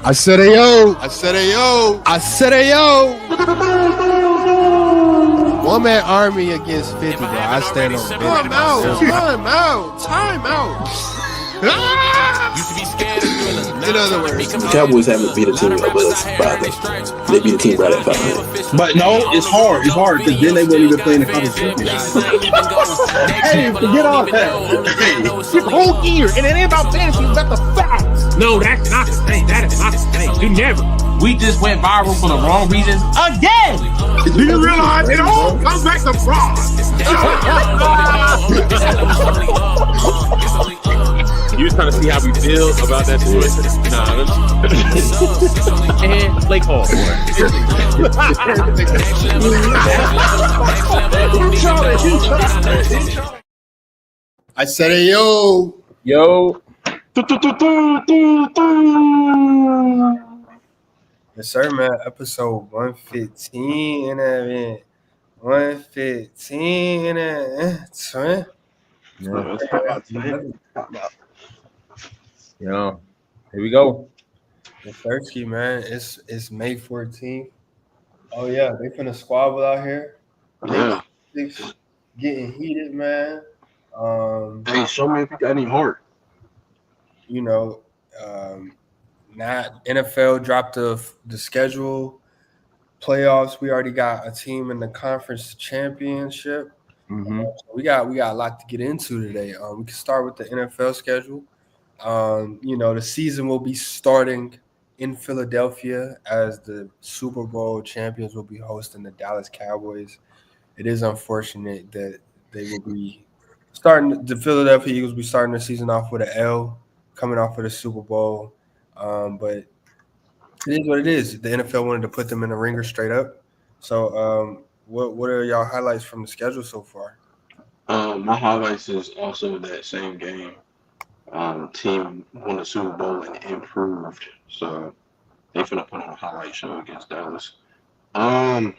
I said ayo. I said ayo. I said ayo. One man army against 50, bro. I stand on Time out. Time out. Time out. Used to be scared of thrillers. In other words, The Cowboys haven't beat a team above us by them. They beat a team right at 500. But no, it's hard. It's hard because then they won't even play in the conference championship. Hey, forget all that. This whole year, and it ain't about fantasy, it's about the facts. No, that's not the thing. That is not the thing. You never. We just went viral for the wrong reasons again. Do you realize it all comes back to fraud? You was trying to see how we feel about that situation? And Blake Hall. I said ayo. Yo. Yes, sir, man. Episode 115 in that man. 115 in that. Yeah. Here we go. The Thirsty, man. It's May 14th. Oh yeah, they finna squabble out here. Yeah. Getting heated, man. Hey, show me if you got any heart. You know, not NFL dropped the schedule. Playoffs. We already got a team in the conference championship. Mm-hmm. So we got a lot to get into today. We can start with the NFL schedule. You know, the season will be starting in Philadelphia as the Super Bowl champions will be hosting the Dallas Cowboys. It is unfortunate that they will be starting. The Philadelphia Eagles will be starting the season off with an L, coming off of the Super Bowl. But it is what it is. The NFL wanted to put them in the ringer straight up. So, what are y'all highlights from the schedule so far? My highlights is also that same game. Team won the Super Bowl and improved. So they finna put on a highlight show against Dallas. You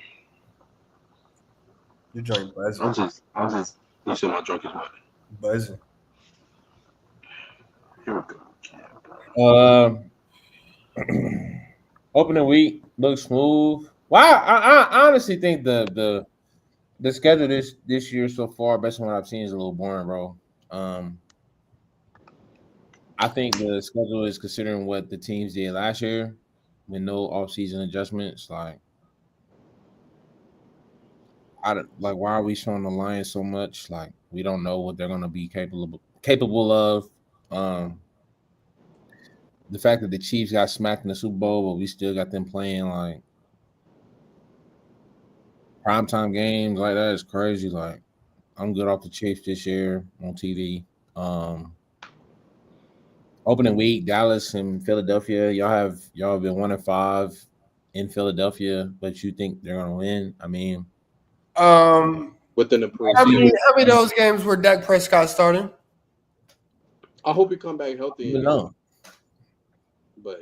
joined buzzing. I'm just you said my drunk is what? Buzzing. Here we go. Opening week looks smooth. Well, I honestly think the schedule this year so far, based on what I've seen, is a little boring, bro. I think the schedule is considering what the teams did last year with no offseason adjustments. Like, why are we showing the Lions so much? Like, we don't know what they're gonna be capable of. The fact that the Chiefs got smacked in the Super Bowl, but we still got them playing like primetime games like that is crazy. Like, I'm good off the Chiefs this year on TV. Opening week, Dallas and Philadelphia. Y'all have been 1-5 in Philadelphia, but you think they're gonna win? I mean, Within the preseason. how many of those games were Dak Prescott starting? I hope he come back healthy. No, But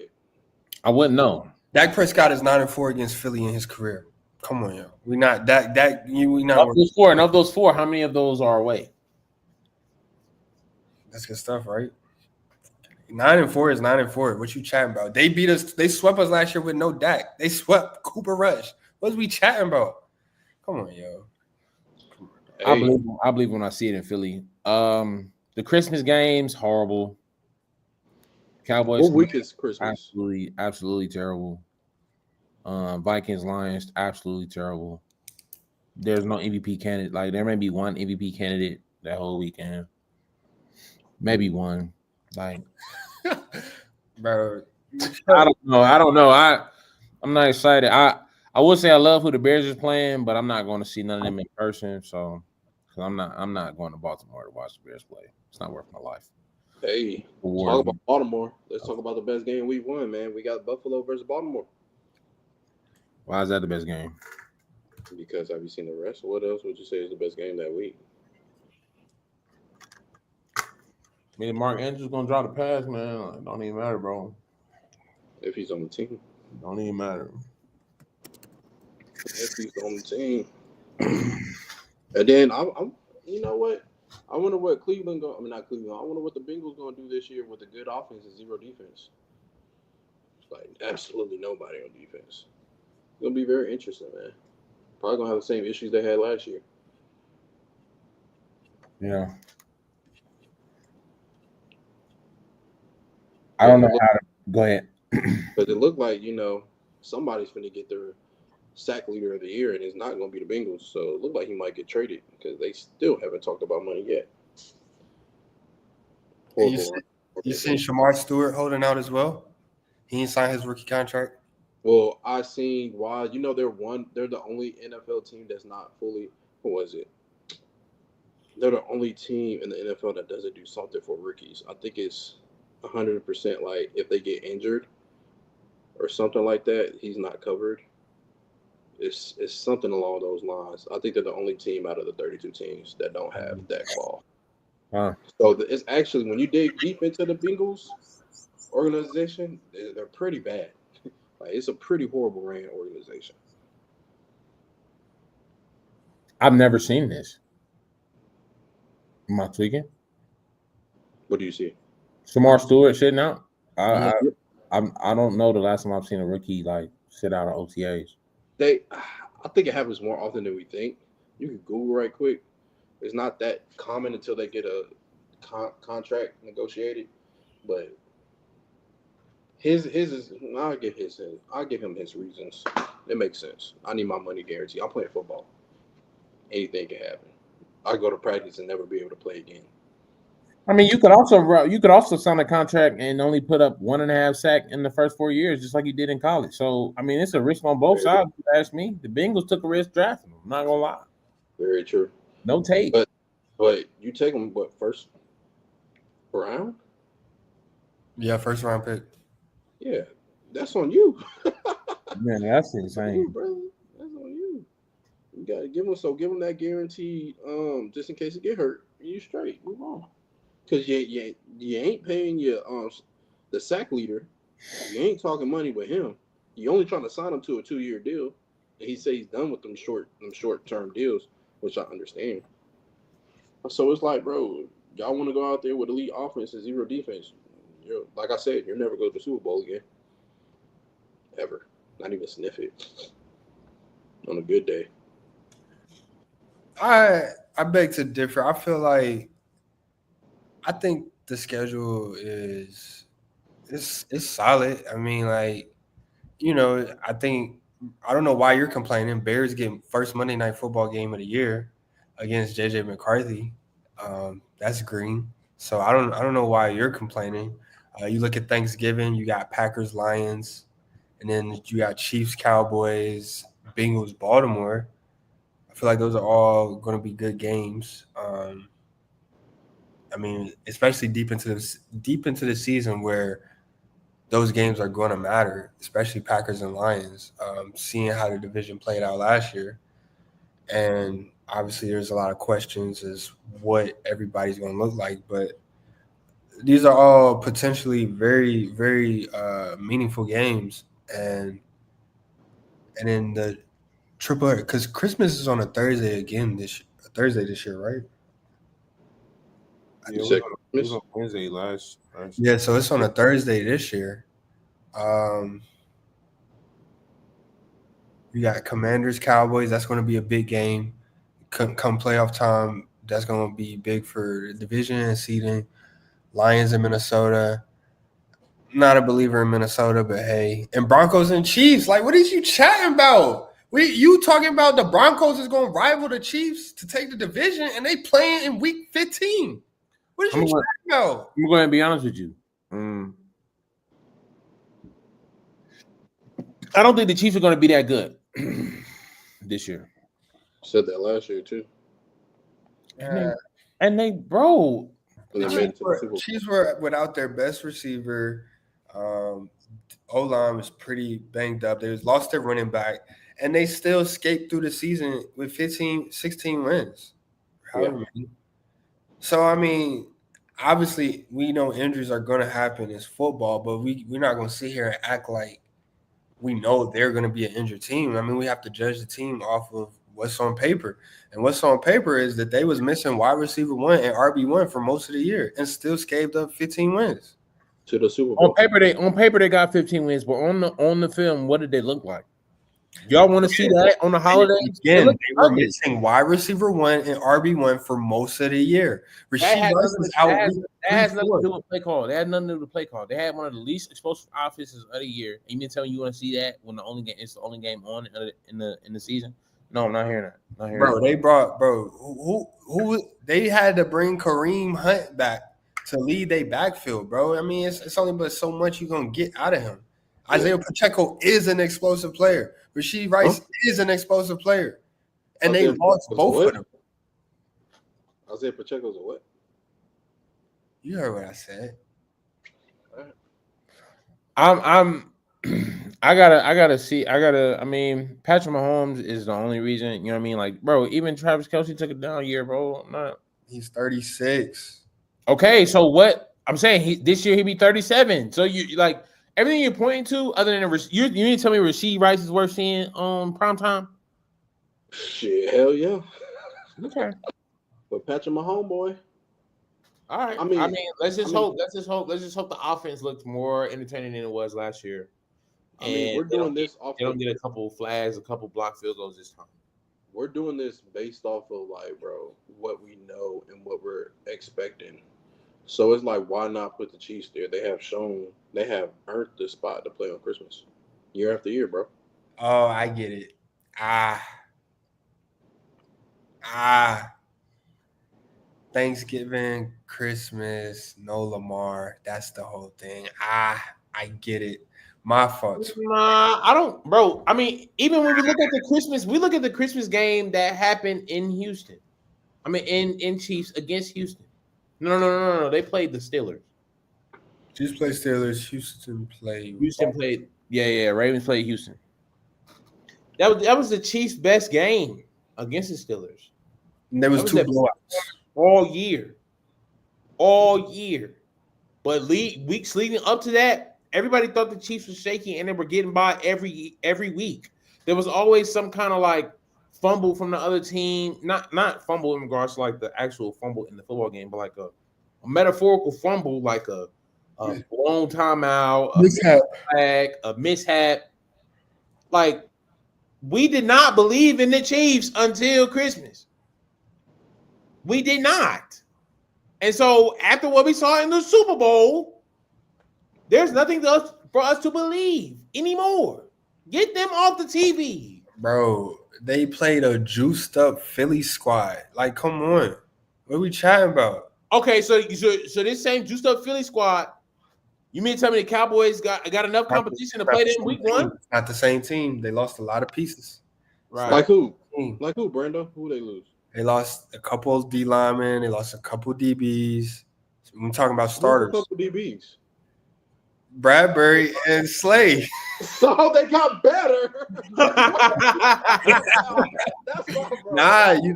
I wouldn't know. Dak Prescott is 9-4 against Philly in his career. Come on, yo. We not that we not. Of those four, how many of those are away? That's good stuff, right? 9-4 is 9-4. What you chatting about? They beat us. They swept us last year with no Dak. They swept Cooper Rush. What's we chatting about? Come on, yo. hey, I believe when I see it in Philly. The Christmas games horrible. Cowboys. what week is Christmas? Absolutely terrible. Vikings, Lions, absolutely terrible. There's no MVP candidate. Like, there may be one MVP candidate that whole weekend. Maybe one. Like, Bro, I don't know. I'm not excited. I would say I love who the Bears is playing, but I'm not going to see none of them in person. So, because I'm not going to Baltimore to watch the Bears play. It's not worth my life. Hey, talk about Baltimore. Let's talk about the best game we've won, man. We got Buffalo versus Baltimore. Why is that the best game? Because have you seen the rest? What else would you say is the best game that week? I mean, Mark Andrews gonna drop the pass, man. Like, don't even matter, bro. If he's on the team. Don't even matter. If he's on the team. And then I'm you know what? I wonder what Cleveland not Cleveland. I wonder what the Bengals gonna do this year with a good offense and zero defense. Like absolutely nobody on defense. It's gonna be very interesting, man. Probably gonna have the same issues they had last year. Yeah. I don't know how to go ahead. But it looked like somebody's gonna get their sack leader of the year, and it's not gonna be the Bengals. So it looked like he might get traded because they still haven't talked about money yet. You seen Shamar Stewart holding out as well? He didn't sign his rookie contract. Well, I seen why. They're the only NFL team that's not fully. What was it? They're the only team in the NFL that doesn't do something for rookies. I think it's 100% like if they get injured or something like that, he's not covered. It's something along those lines. I think they're the only team out of the 32 teams that don't have that clause. Huh. So it's actually when you dig deep into the Bengals organization, they're pretty bad. Like it's a pretty horrible ran organization. I've never seen this. Am I tweaking? What do you see? Shamar Stewart sitting out. Yeah. I don't know the last time I've seen a rookie like sit out of OTAs. I think it happens more often than we think. You can Google right quick. It's not that common until they get a contract negotiated, but his is. I'll give him his reasons. It makes sense. I need my money guaranteed. I'm playing football. Anything can happen. I go to practice and never be able to play again. I mean, you could also sign a contract and only put up 1.5 sacks in the first 4 years, just like you did in college. So, I mean, it's a risk on both sides. If you ask me, the Bengals took a risk drafting him. I'm not gonna lie. Very true. No tape. But you take him first round? Yeah, first round pick. Yeah, that's on you. Man, that's insane, bro. That's on you. You gotta give him that guaranteed, just in case he get hurt. You straight, move on. Because you ain't paying your the sack leader. You ain't talking money with him. You only trying to sign him to a 2-year deal, and he says he's done with them short term deals, which I understand. So it's like, bro, y'all want to go out there with elite offense and zero defense. Like I said, you'll never go to the Super Bowl again, ever. Not even sniff it on a good day. I beg to differ. I think the schedule is solid. I mean, like, I don't know why you're complaining. Bears getting first Monday Night Football game of the year against JJ McCarthy. That's green. So I don't know why you're complaining. You look at Thanksgiving, you got Packers, Lions, and then you got Chiefs, Cowboys, Bengals, Baltimore. I feel like those are all going to be good games. I mean, especially deep into the season where those games are going to matter, especially Packers and Lions. Seeing how the division played out last year, and obviously there's a lot of questions as what everybody's going to look like, but these are all potentially very, very meaningful games, and then the triple because Christmas is on a Thursday again this year, right? Yeah, it was on Wednesday last. Yeah, so it's on a Thursday this year. We got Commanders, Cowboys. That's going to be a big game. Come playoff time, that's going to be big for the division and seeding. Lions in Minnesota. Not a believer in Minnesota, but hey. And Broncos and Chiefs. Like, what is you chatting about? You talking about the Broncos is going to rival the Chiefs to take the division, and they playing in week 15. What is you chatting about? I'm going to be honest with you. I don't think the Chiefs are going to be that good this year. Said that last year too. And they bro. Chiefs were without their best receiver. O-line was pretty banged up. They lost their running back, and they still escaped through the season with 16 wins. So, I mean, obviously, we know injuries are going to happen. It's football, but we're not going to sit here and act like we know they're going to be an injured team. I mean, we have to judge the team off of what's on paper. And what's on paper is that they was missing wide receiver 1 and RB1 for most of the year and still scaved up 15 wins. to the Super Bowl. On paper they got 15 wins, but on the film, what did they look like? Y'all want to see that on the holidays? Again, they were missing wide receiver 1 and RB1 for most of the year. That Rasheed Rice was out. has nothing to do with play call. They had nothing to do with play call. They had one of the least explosive offenses of the year. And you mean tell me you want to see that when it's the only game on in the season? No, I'm not hearing that. Not hearing Bro, that. they brought who they had to bring Kareem Hunt back to lead their backfield, bro. I mean, it's only but so much you're gonna get out of him. Isaiah Pacheco is an explosive player. Rasheed Rice is an explosive player. And they lost both of them. Isaiah Pacheco's a what? You heard what I said. I mean, Patrick Mahomes is the only reason, you know what I mean? Like, bro, even Travis Kelce took a down year, bro. He's 36. Okay, so what I'm saying, this year he'd be 37. So you like everything you're pointing to, other than you need to tell me Rasheed Rice is worth seeing on prime time? Shit, hell yeah. Okay. But Patrick Mahomes, boy. All right. I mean, let's just hope the offense looks more entertaining than it was last year. We're doing this off. They don't get a couple flags, a couple block field goals this time. We're doing this based off of like, bro, what we know and what we're expecting. So it's like, why not put the Chiefs there? They have earned the spot to play on Christmas, year after year, bro. Oh, I get it. Thanksgiving, Christmas, no Lamar. That's the whole thing. I get it. My fault. Nah, I don't, bro. I mean, even when we look at the Christmas game that happened in Houston. I mean, in Chiefs against Houston. No. They played the Steelers. Chiefs played Steelers. Houston played. Yeah. Ravens played Houston. That was the Chiefs' best game against the Steelers. And there was 2 blowouts all year. But weeks leading up to that, everybody thought the Chiefs was shaky and they were getting by every week. There was always some kind of like fumble from the other team, not fumble in regards to like the actual fumble in the football game, but like a metaphorical fumble, like a blown timeout, a mishap. Like, we did not believe in the Chiefs until Christmas. We did not. And so after what we saw in the Super Bowl, there's nothing for us to believe anymore. Get them off the TV. Bro, they played a juiced up Philly squad. Like, come on. What are we chatting about? Okay, so this same juiced up Philly squad, you mean to tell me the Cowboys got enough competition to play them week 1? It's not the same team. They lost a lot of pieces. Right. Like who? Like who, Brando? Who they lose? They lost a couple of D linemen. They lost a couple DBs. I'm talking about starters. A couple DBs. Bradbury and Slay. So they got better.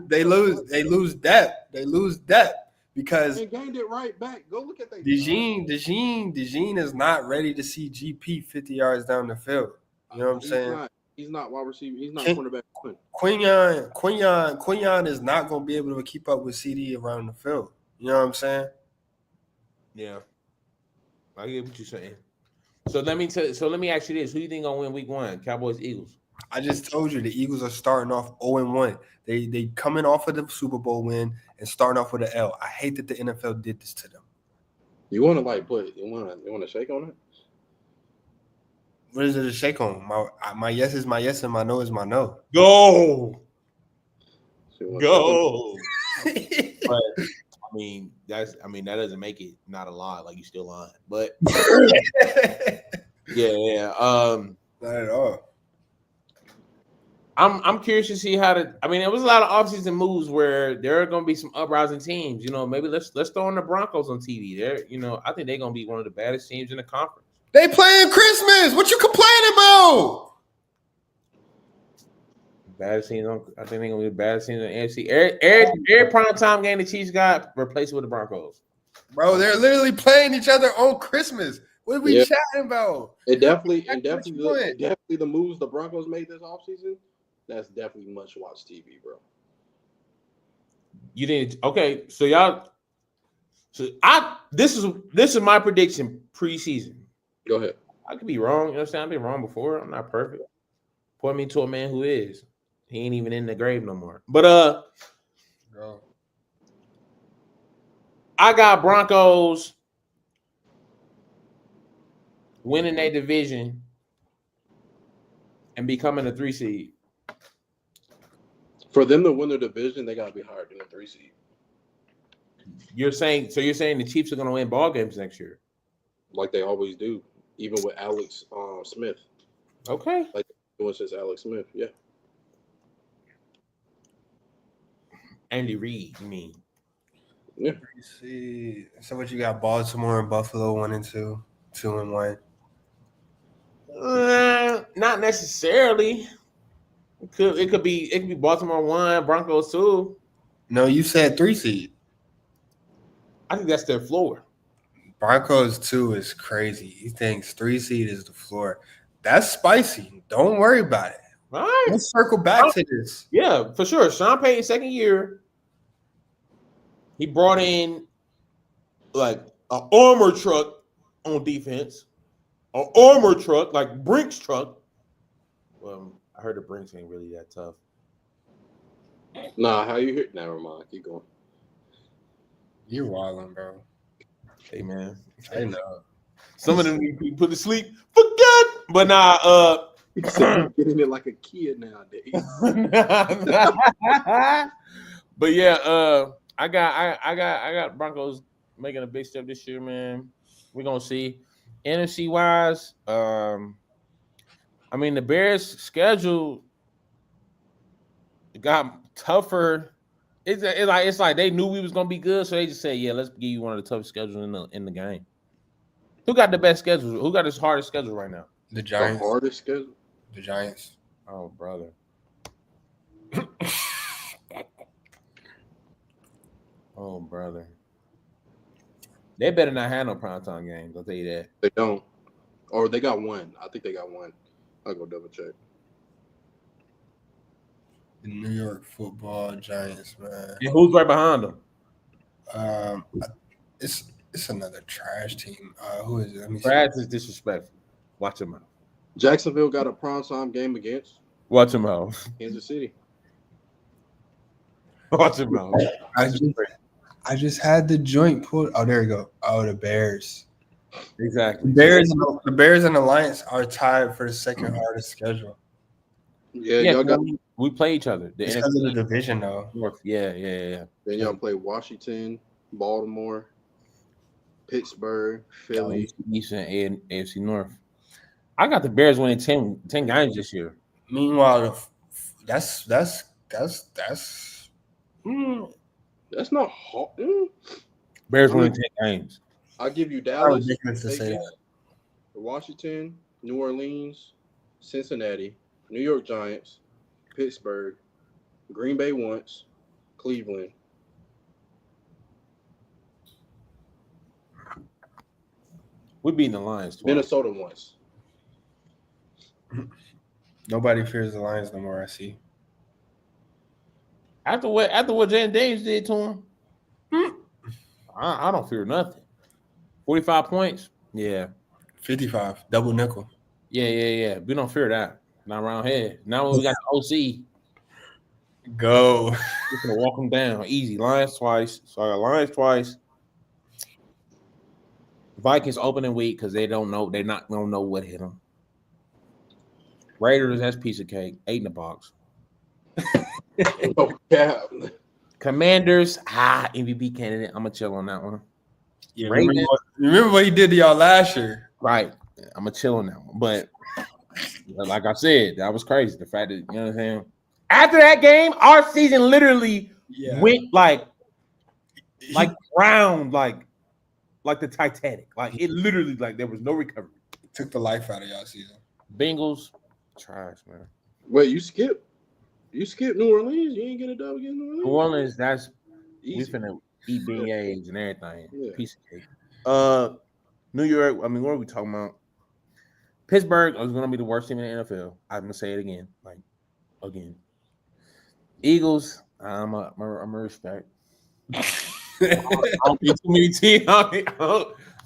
They lose depth. They lose depth because they gained it right back. Go look at that. DeJean is not ready to see GP 50 yards down the field. You know what I'm saying? He's not wide receiver. He's not cornerback. Quinion is not going to be able to keep up with CD around the field. You know what I'm saying? Yeah, I get what you're saying. So let me ask you this: who do you think gonna win week 1? Cowboys, Eagles? I just told you the Eagles are starting off 0-1. They coming off of the Super Bowl win and starting off with an L. I hate that the NFL did this to them. You want to you want to shake on it? What is it to shake on? My yes is my yes and my no is my no. Go. But that doesn't make it not a lie. Like, you still lying, but yeah. Not at all. I'm curious to see how to. I mean, there was a lot of offseason moves where there are going to be some uprising teams. You know, maybe let's throw in the Broncos on TV. I think they're going to be one of the baddest teams in the conference. They playing Christmas. What you complaining about? Baddest teams. I think they're going to be the baddest teams in the NFC. Every primetime game the Chiefs got replaced with the Broncos. Bro, they're literally playing each other on Christmas. What are we chatting about? It definitely the moves the Broncos made this offseason. That's definitely must-watch TV, bro. You didn't. Okay, so y'all. So this is my prediction preseason. Go ahead. I could be wrong. You know what I'm saying? I've been wrong before. I'm not perfect. Point me to a man who is. He ain't even in the grave no more. But Bro. I got Broncos winning their division and becoming a 3 seed. For them to win the division, they gotta be higher than a 3 seed. You're saying the Chiefs are going to win ball games next year? Like they always do, even with Alex Smith. Okay. Like it was just Alex Smith, yeah. Andy Reid, you mean? Yeah. See, so what you got? Baltimore and Buffalo 1-2, 2-1. Not necessarily. It could be Baltimore 1, Broncos 2. No, you said 3 seed. I think that's their floor. Broncos 2 is crazy. He thinks 3 seed is the floor. That's spicy. Don't worry about it. All right. Let's circle back to this. Yeah, for sure. Sean Payton, second year, he brought in like an armor truck on defense, an armor truck like Brinks truck. Well, I heard the Brinks ain't really that tough. Nah, how you hear? Never mind. Keep going. You're wilding, bro. Hey man, I know. some of them you put to sleep. Forget, but nah. Getting it like a kid nowadays. But yeah, I got Broncos making a big step this year, man. We're gonna see. NFC wise, I mean the Bears' schedule got tougher. It's like they knew we was gonna be good, so they just said, "Yeah, let's give you one of the toughest schedules in the game." Who got the best schedule? Who got his hardest schedule right now? The The Giants. hardest schedule. The Giants. Oh, brother. Oh, brother. They better not have no primetime games. I'll tell you that. They don't. Or they got one. I think they got one. I'll go double check. The New York Football Giants, man. And who's right behind them? It's another trash team. Who is it? Let me see. Brad's is disrespectful. Watch him out. Jacksonville got a primetime game against Watch him out. Kansas City. Watch him out. I just had the joint pulled. Oh, there you go. Oh, the Bears. Exactly. The Bears and the Lions are tied for the second hardest schedule. Yeah, Yeah, y'all got. we play each other. The It's because of NFC the division, though. North. Yeah. Then y'all play Washington, Baltimore, Pittsburgh, Philly. East and AFC North. I got the Bears winning 10 games this year. Meanwhile, that's That's not hard. Bears winning 10 games. I'll give you not Dallas, ridiculous to say Vegas, that. Washington, New Orleans, Cincinnati, New York Giants, Pittsburgh, Green Bay once, Cleveland. We're beating the Lions twice. Minnesota once. Nobody fears the Lions no more. I see. After what Jaden Davis did to him, I don't fear nothing. 45 points. Yeah. 55 double nickel. Yeah. We don't fear that. Not around here. Now when we got the OC, Go. we're gonna walk them down. Easy. Lions twice. So I got Lions twice. Vikings opening week because they don't know. They're not gonna know what hit them. Raiders, that's piece of cake. 8 in the box. Oh, yeah. Commanders, MVP candidate. I'm gonna chill on that one. Yeah, Ravens. remember what he did to y'all last year. Right. I'm gonna chill on that one. But like I said, that was crazy. The fact that, you know what I'm saying? After that game, our season literally went like round, like the Titanic. Like it literally, like there was no recovery. Took the life out of y'all season. Bengals, trash, man. Wait, you skipped New Orleans? You ain't get a dub against New Orleans? New Orleans, that's Easy. we finna eat beignets and everything. Yeah. Piece of cake. New York, I mean, what are we talking about? Pittsburgh is gonna be the worst team in the NFL. I'm gonna say it again. Again. Eagles, I'm a respect. I don't think too many teams. I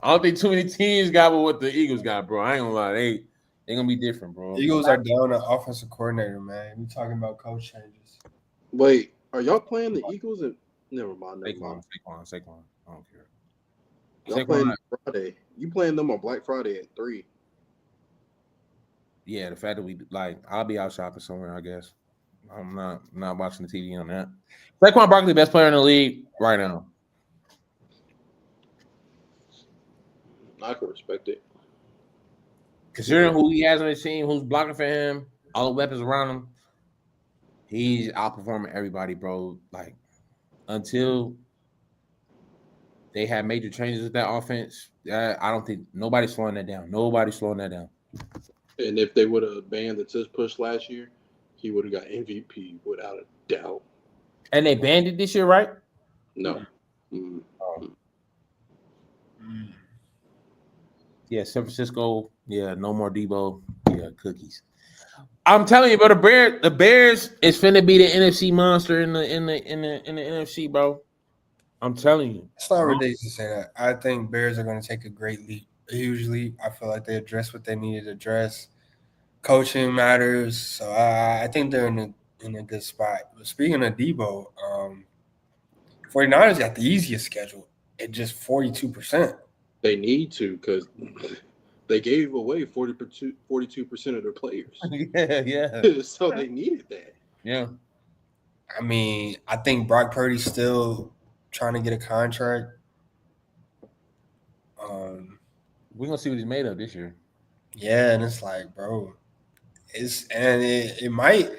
don't think too many teams got what the Eagles got, bro. I ain't gonna lie, they gonna be different, bro. Eagles are down an offensive coordinator, man. We talking about coach changes. Wait, are y'all playing the Eagles? And never mind. Saquon. I don't care. Y'all playing them Friday. You playing them on Black Friday at 3. Yeah, the fact that I'll be out shopping somewhere, I guess. I'm not watching the TV on that. Saquon Barkley, best player in the league right now. I can respect it. Considering who he has on his team, who's blocking for him, all the weapons around him, he's outperforming everybody, bro. Like, until they have major changes with that offense, I don't think nobody's slowing that down. And if they would have banned the tush push last year, he would have got MVP without a doubt. And they banned it this year, right? No. Yeah, San Francisco. Yeah, no more Debo. Yeah, cookies. I'm telling you, bro, the Bears is finna be the NFC monster in the NFC, bro. I'm telling you. It's not ridiculous to say that. I think Bears are going to take a great leap, a huge leap. I feel like they addressed what they needed to address. Coaching matters, so I think they're in a good spot. But speaking of Debo, 49ers got the easiest schedule at just 42%. They need to because they gave away 42% of their players. Yeah. So they needed that. Yeah. I mean, I think Brock Purdy's still trying to get a contract. We're gonna see what he's made of this year. Yeah, and it's like, bro, it might.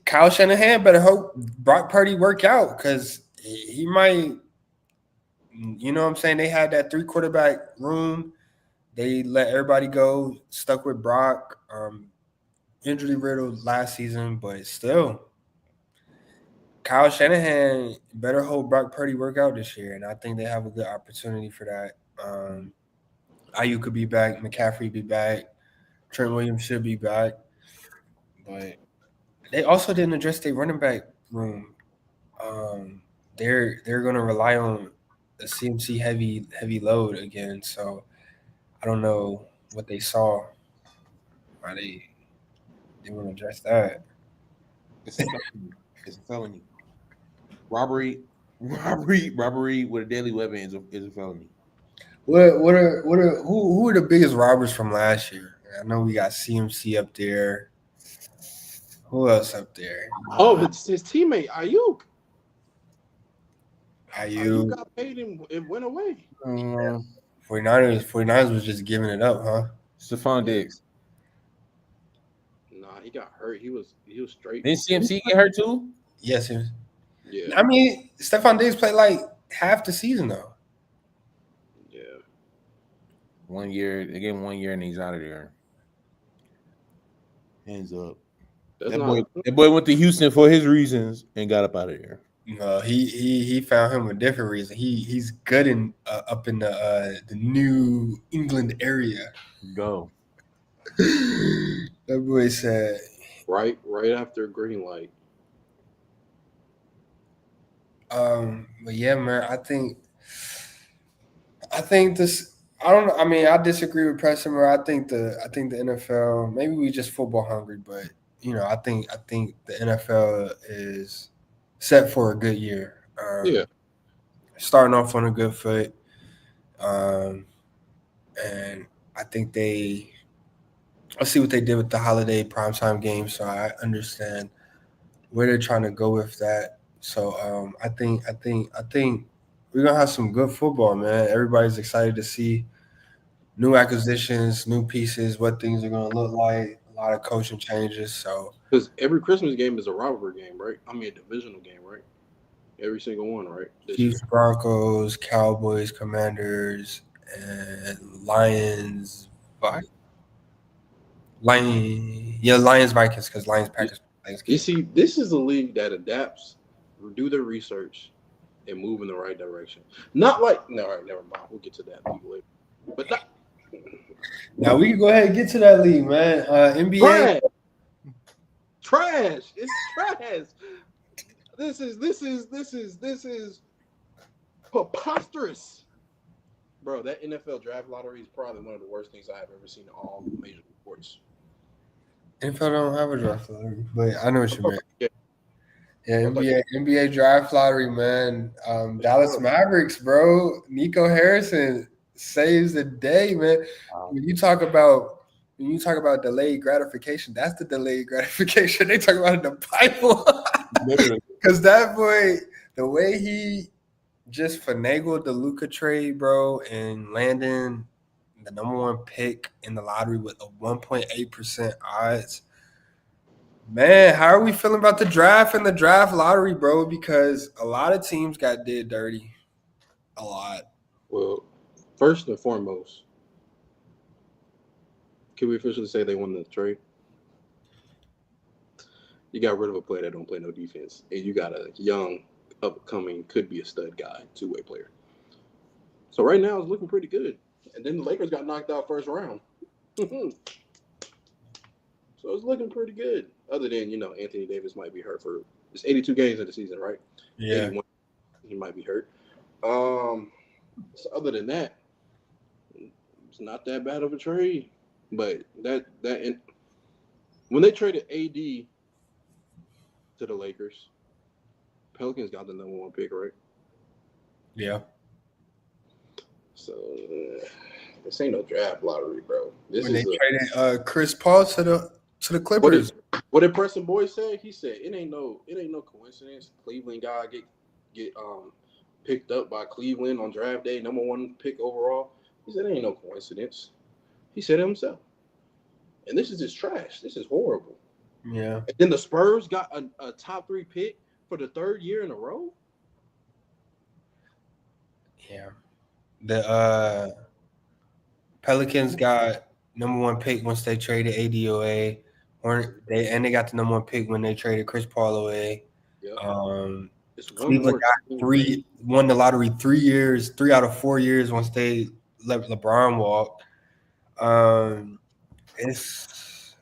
Kyle Shanahan better hope Brock Purdy work out because he might. You know what I'm saying? They had that 3 quarterback room. They let everybody go, stuck with Brock. Injury riddled last season, but still, Kyle Shanahan better hope Brock Purdy work out this year, and I think they have a good opportunity for that. AYOO could be back, McCaffrey be back, Trent Williams should be back, but they also didn't address their running back room. They're going to rely on a CMC heavy load again, so I don't know what they saw. Why they want to address that? It's a felony. Robbery with a deadly weapon is a felony. Who are the biggest robbers from last year? I know we got CMC up there. Who else up there? Oh, it's his teammate AYOO. AYOO got paid and it went away. 49ers was just giving it up, huh? Stephon Diggs. Nah, he got hurt. He was straight. Didn't CMC get hurt too? Yes, Yeah. I mean, Stephon Diggs played like half the season though. Yeah. 1 year, they gave him 1 year and he's out of there. Hands up. That boy went to Houston for his reasons and got up out of there. No, he found him a different reason. He's good in up in the New England area. Go. That boy said right after green light. But yeah, man, I think this. I don't know. I mean, I disagree with Preston. I think the NFL. Maybe we just football hungry, but I think the NFL is set for a good year. Yeah, starting off on a good foot, and I think let's see what they did with the holiday primetime game. So I understand where they're trying to go with that. So I think we're gonna have some good football, man. Everybody's excited to see new acquisitions, new pieces, what things are gonna look like. A lot of coaching changes. So because every Christmas game is a rivalry game, right? I mean, a divisional game, right? Every single one, right? Chiefs, Broncos, Cowboys, Commanders, and Lions. Lions, Vikings, because Lions, Packers. You see, this is a league that adapts, do their research, and move in the right direction. Not like no, all right, never mind. We'll get to that league later. But now we can go ahead and get to that league, man. NBA trash. It's trash. This is Preposterous. Bro, that NFL draft lottery is probably one of the worst things I have ever seen in all major sports. NFL don't have a draft lottery, but I know what you meant. Yeah, Yeah, NBA draft lottery, man. Dallas Mavericks, bro. Nico Harrison saves the day, man. When you talk about delayed gratification, that's the delayed gratification. They talk about it in the Bible. Because that boy, the way he just finagled the Luka trade, bro, and landing the number 1 pick in the lottery with a 1.8% odds. Man, how are we feeling about the draft and the draft lottery, bro? Because a lot of teams got did dirty. A lot. Well, first and foremost, can we officially say they won the trade? You got rid of a player that don't play no defense, and you got a young, upcoming, could be a stud guy, 2-way player. So right now it's looking pretty good. And then the Lakers got knocked out first round. So it's looking pretty good. Other than, Anthony Davis might be hurt for it's 82 games in the season, right? Yeah. 81, he might be hurt. So other than that, it's not that bad of a trade. But and when they traded AD to the Lakers, Pelicans got the number 1 pick, right? Yeah. So this ain't no draft lottery, bro. When they traded Chris Paul to the Clippers. What did Preston Boyd say? He said it ain't no coincidence. Cleveland guy get picked up by Cleveland on draft day, number 1 pick overall. He said it ain't no coincidence. He said it himself. And this is just trash. This is horrible. Yeah. And then the Spurs got a top 3 pick for the 3rd year in a row. Yeah. The Pelicans got number 1 pick once they traded ADOA. They got the number 1 pick when they traded Chris Paul away. Yep. Cleveland got won the lottery 3 out of 4 years once they let LeBron walk. It's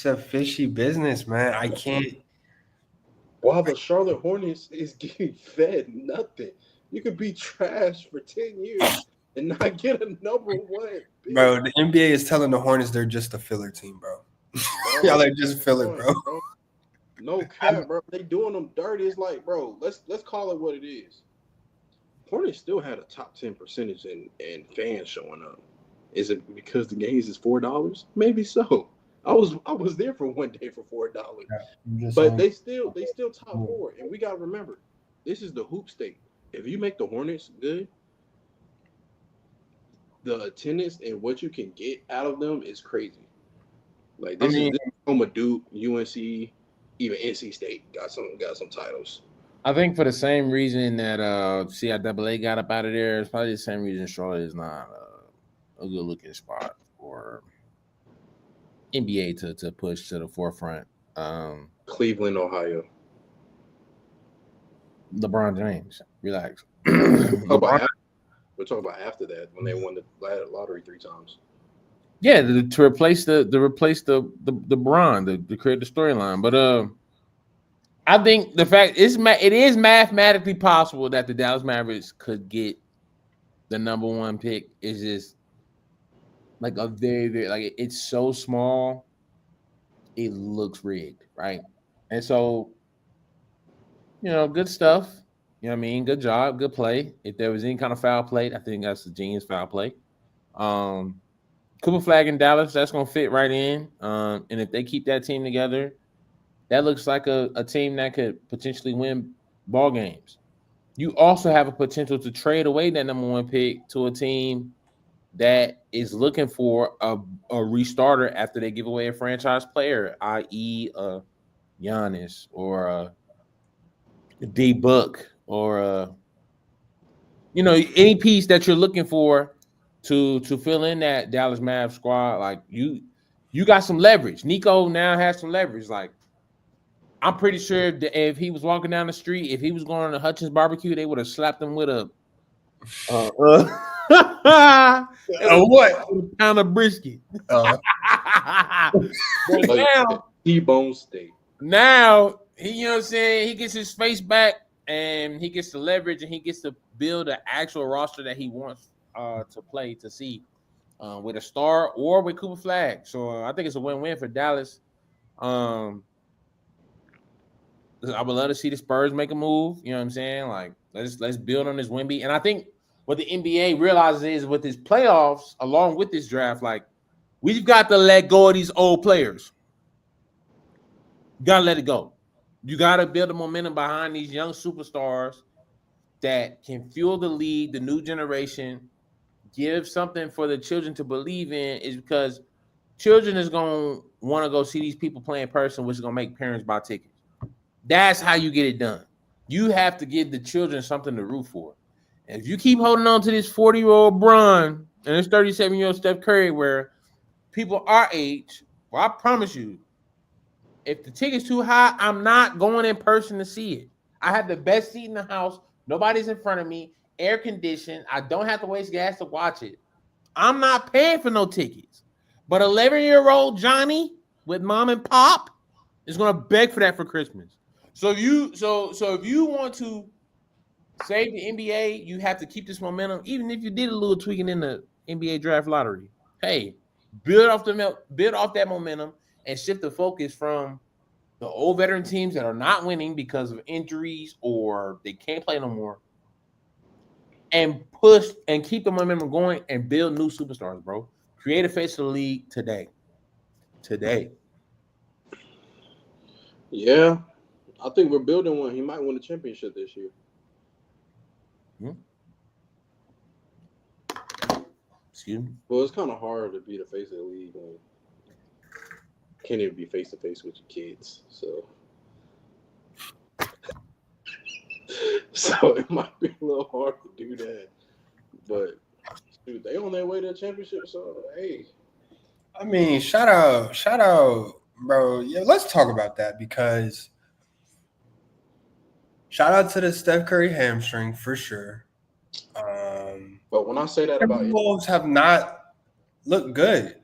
a fishy business, man. I can't. While the Charlotte Hornets is getting fed nothing. You could be trash for 10 years and not get a number 1 pick. Bro, the NBA is telling the Hornets they're just a filler team, bro. Y'all are just filler, bro. No cap, bro. They doing them dirty. It's like, bro, let's call it what it is. Hornets still had a top 10 percentage and fans showing up. Is it because the games is $4? Maybe so. I was there for one day for $4. But they still top 4. And we gotta remember, this is the hoop state. If you make the Hornets good, the attendance and what you can get out of them is crazy. Like this is home of Duke, UNC, even NC State got some titles. I think for the same reason that CIAA got up out of there, it's probably the same reason Charlotte is not a good looking spot for NBA to push to the forefront. Cleveland, Ohio. LeBron James, relax. We're talking about after that when they won the lottery 3 times. Yeah, to replace the Bron, to create the storyline. But I think the fact it is mathematically possible that the Dallas Mavericks could get the number 1 pick. Is just like a very, very like it's so small, it looks rigged, right? And so, good stuff. You know what I mean? Good job, good play. If there was any kind of foul play, I think that's a genius foul play. Cooper Flag in Dallas, that's gonna fit right in. And if they keep that team together, that looks like a team that could potentially win ball games. You also have a potential to trade away that number 1 pick to a team that is looking for a restarter after they give away a franchise player, i.e. Giannis or D-Book or any piece that you're looking for to fill in that Dallas Mavs squad. Like you got some leverage. Nico now has some leverage. Like I'm pretty sure that if he was walking down the street, if he was going to Hutchins Barbecue, they would have slapped him with a what? A pound of brisket. But now T-bone steak. Now he, he gets his face back and he gets to leverage and he gets to build an actual roster that he wants to play to see with a star or with Cooper Flag. So I think it's a win-win for Dallas. I would love to see the Spurs make a move. You know what I'm saying? Like let's build on this Wemby. And I think what the NBA realizes is with this playoffs, along with this draft, like we've got to let go of these old players. You gotta let it go. You gotta build a momentum behind these young superstars that can fuel the league, the new generation, give something for the children to believe in, is because children is gonna want to go see these people play in person, which is gonna make parents buy tickets. That's how you get it done. You have to give the children something to root for. And if you keep holding on to this 40-year-old Bron and this 37-year-old Steph Curry, where people our age, well, I promise you, if the ticket's too high, I'm not going in person to see it. I have the best seat in the house. Nobody's in front of me. Air conditioned. I don't have to waste gas to watch it. I'm not paying for no tickets. But 11-year-old Johnny with mom and pop is going to beg for that for Christmas. So if you want to save the NBA, you have to keep this momentum. Even if you did a little tweaking in the NBA draft lottery, hey, build off that momentum and shift the focus from the old veteran teams that are not winning because of injuries or they can't play no more, and push and keep the momentum going and build new superstars, bro. Create a face of the league today. Yeah, I think we're building one. He might win the championship this year. Excuse me. Well, it's kind of hard to be the face of the league when you can't even be face to face with your kids. So it might be a little hard to do that. But dude, they on their way to the championship. So hey, I mean, shout out, bro. Yeah, let's talk about that because shout out to the Steph Curry hamstring for sure. But when I say that The about Wolves have not looked good.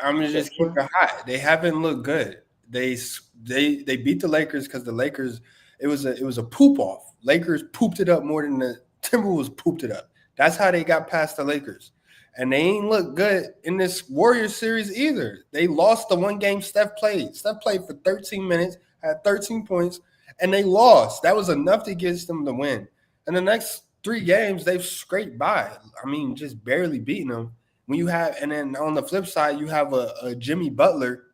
I'm gonna just keep it hot. They haven't looked good. They beat the Lakers because the Lakers it was a poop off. Lakers pooped it up more than the Timberwolves pooped it up. That's how they got past the Lakers. And they ain't look good in this Warriors series either. They lost the one game Steph played. Steph played for 13 minutes, had 13 points, and they lost. That was enough to get them to win. And the next 3 games, they've scraped by. I mean, just barely beating them. When you have, and then on the flip side, you have a Jimmy Butler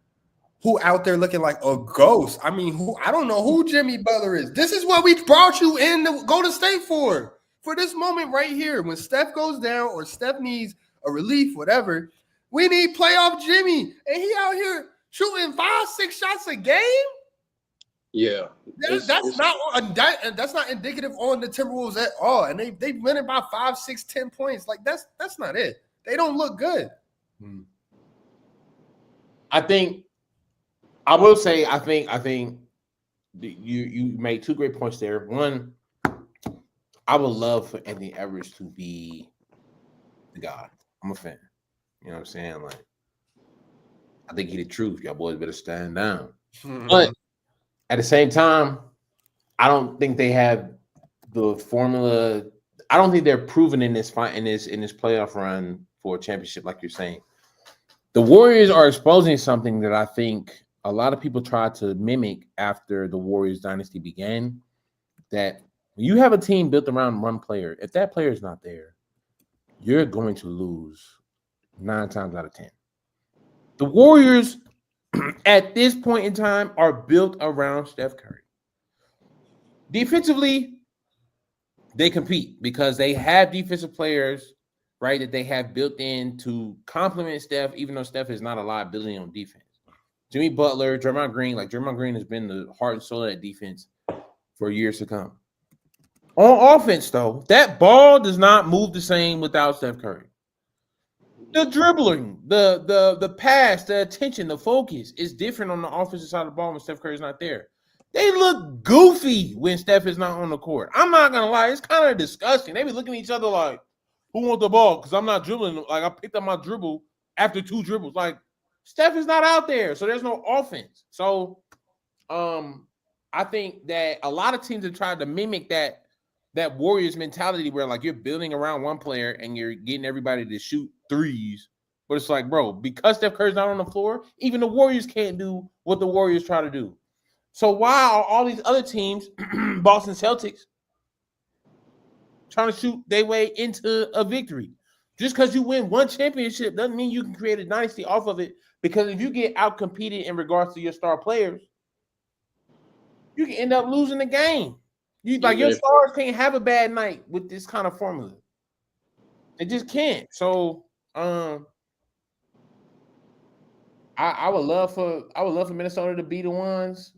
who out there looking like a ghost. I mean, I don't know who Jimmy Butler is. This is what we brought you in to go to state for this moment right here. When Steph goes down or Steph needs a relief, whatever, we need playoff Jimmy. And he out here shooting 5-6 shots a game. Yeah, that's not indicative on the Timberwolves at all. And they win it by 5, 6, 10 points. Like that's not it. They don't look good. I think you made 2 great points there. One, I would love for Anthony Edwards to be the guy. I'm a fan. You know what I'm saying? Like, I think he the truth. Y'all boys better stand down. But at the same time, I don't think they have the formula. I don't think they're proven in this playoff run for a championship, like you're saying. The Warriors are exposing something that I think a lot of people tried to mimic after the Warriors dynasty began. That when you have a team built around one player, if that player is not there, you're going to lose 9 times out of 10. The Warriors at this point in time are built around Steph Curry. Defensively, they compete because they have defensive players, right, that they have built in to complement Steph, even though Steph is not a liability on defense. Jimmy Butler, Draymond Green has been the heart and soul of that defense for years to come. On offense, though, that ball does not move the same without Steph Curry. The dribbling, the pass, the attention, the focus is different on the offensive side of the ball when Steph Curry's not there. They look goofy when Steph is not on the court. I'm not going to lie. It's kind of disgusting. They be looking at each other like, who wants the ball? Because I'm not dribbling. Like, I picked up my dribble after 2 dribbles. Like, Steph is not out there, so there's no offense. So, I I think that a lot of teams have tried to mimic that Warriors mentality where like you're building around one player and you're getting everybody to shoot threes. But it's like, bro, because Steph Curry's not on the floor, even the Warriors can't do what the Warriors try to do. So why are all these other teams, Boston Celtics, trying to shoot their way into a victory? Just because you win one championship doesn't mean you can create a dynasty off of it. Because if you get out-competed in regards to your star players, you can end up losing the game. Your stars can't have a bad night with this kind of formula. They just can't. So I would love for Minnesota to be the ones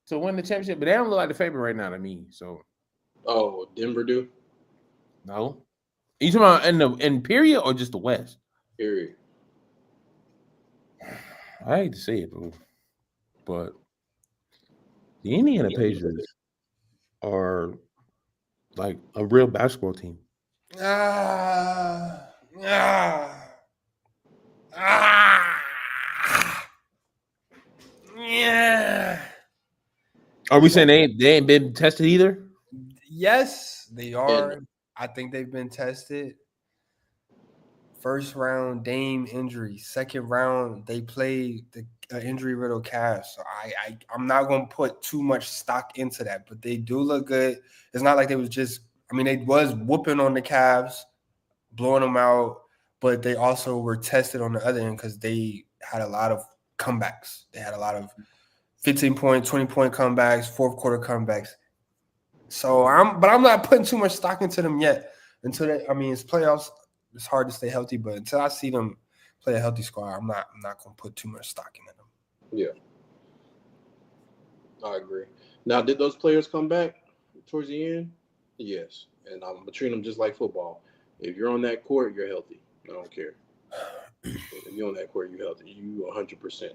to win the championship, but they don't look like the favorite right now to me. So Denver do? No. Are you talking about in period or just the West? Period. I hate to say it, bro, but the Indiana Pacers are like a real basketball team. Yeah. Are we saying they ain't been tested either? Yes, they are. And I think they've been tested. First round, Dame injury. Second round, they played the injury riddled Cavs. So I'm not going to put too much stock into that, but they do look good. It's not like they was just. I mean, they was whooping on the Cavs, blowing them out, but they also were tested on the other end because they had a lot of comebacks. They had a lot of 15-point, 20-point comebacks, fourth quarter comebacks. So I'm not putting too much stock into them yet. Until it's playoffs. It's hard to stay healthy, but until I see them play a healthy squad, I'm not going to put too much stock into them. Yeah, I agree. Now, did those players come back towards the end? Yes, and I'm gonna treat them just like football. If you're on that court, you're healthy. I don't care. If you're on that court, you're healthy. You 100%.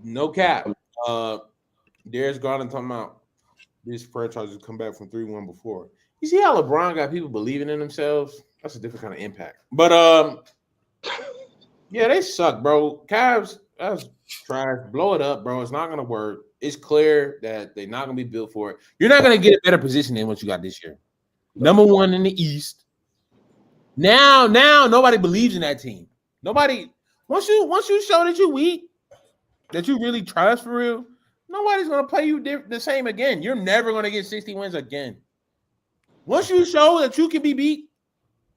No cap. Darius Garland talking about this franchise has come back from 3-1 before. You see how LeBron got people believing in themselves? That's a different kind of impact. But yeah, they suck, bro. Cavs, that's trash. Blow it up, bro. It's not gonna work. It's clear that they're not gonna be built for it. You're not gonna get a better position than what you got this year. Number one in the East. Now nobody believes in that team. Nobody. Once you show that you're weak, that you really trash for real, nobody's gonna play you the same again. You're never gonna get 60 wins again. Once you show that you can be beat,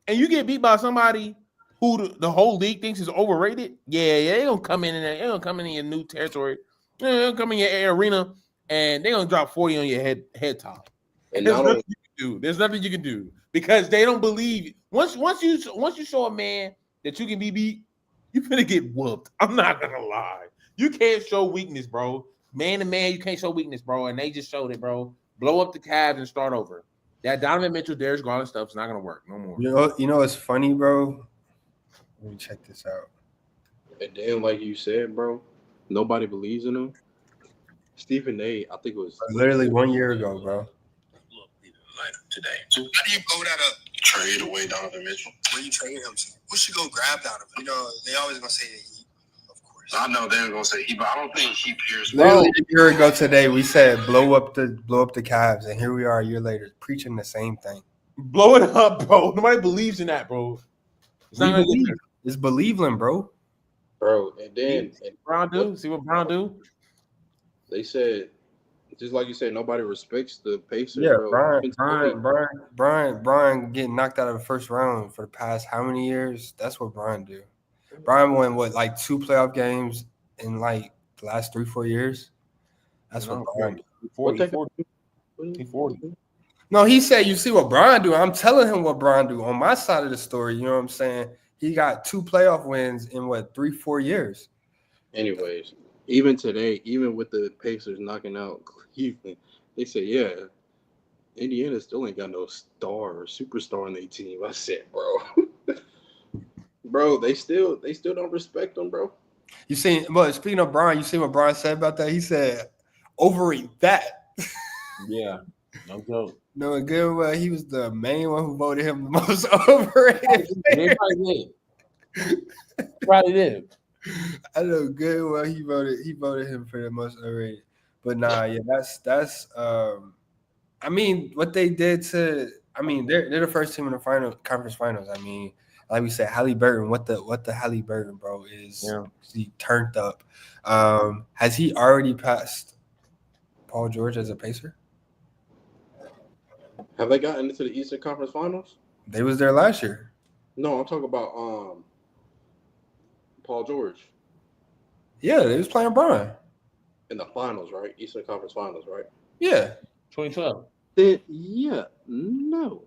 and you get beat by somebody who the whole league thinks is overrated, they're gonna come in and they're gonna come in your new territory, they're gonna come in your arena, and they're gonna drop 40 on your head top. And there's nothing you can do. There's nothing you can do because they don't believe. Once you show a man that you can be beat, you're gonna get whooped. I'm not gonna lie. You can't show weakness, bro. Man to man, you can't show weakness, bro. And they just showed it, bro. Blow up the Cavs and start over. That Donovan Mitchell, Darius Garland stuff is not gonna work no more. You know it's funny, bro. Let me check this out. And then, like you said, bro, nobody believes in him. Stephen A. I think it was Literally 1 year ago, bro. Today. So how do you blow that up? Trade away Donovan Mitchell. Where you trade him to? Who should go grab Donovan? You know, they always gonna say that he, of course. I know they're gonna say he, but I don't think he appears. Literally a year ago today, we said blow up the Cavs, and here we are a year later preaching the same thing. Blow it up, bro. Nobody believes in that, bro. It's Believeland, bro. Bro, and then Brown do. See what Brown do? They said, just like you said, nobody respects the Pacers. Yeah, bro. Brian getting knocked out of the first round for the past how many years? That's what Brian do. Brian won like 2 playoff games in like the last 3-4 years. That's what Brian do. 40. No, he said, you see what Brian do. I'm telling him what Brian do on my side of the story. You know what I'm saying? He got 2 playoff wins in 3-4 years. Anyways, even today, even with the Pacers knocking out Cleveland, they say, yeah, Indiana still ain't got no star or superstar on their team. I said, bro. Bro, they still don't respect them, bro. You see, but speaking of Brian, you see what Brian said about that? He said, overrate that. Yeah, no joke. No, good. Well, he was the main one who voted him the most overrated. They probably did. I know good well he voted him for the most underrated. But nah, yeah, that's I mean, what they did to they're the first team in the conference finals. I mean, like we said, Halliburton, what the Halliburton, bro, is Yeah. he turned up. Has he already passed Paul George as a Pacer? Have they gotten into the Eastern Conference Finals? They was there last year. No, I'm talking about Paul George Yeah, they was playing Brian. in the finals, right? Eastern Conference Finals, right? Yeah. 2012. Then no.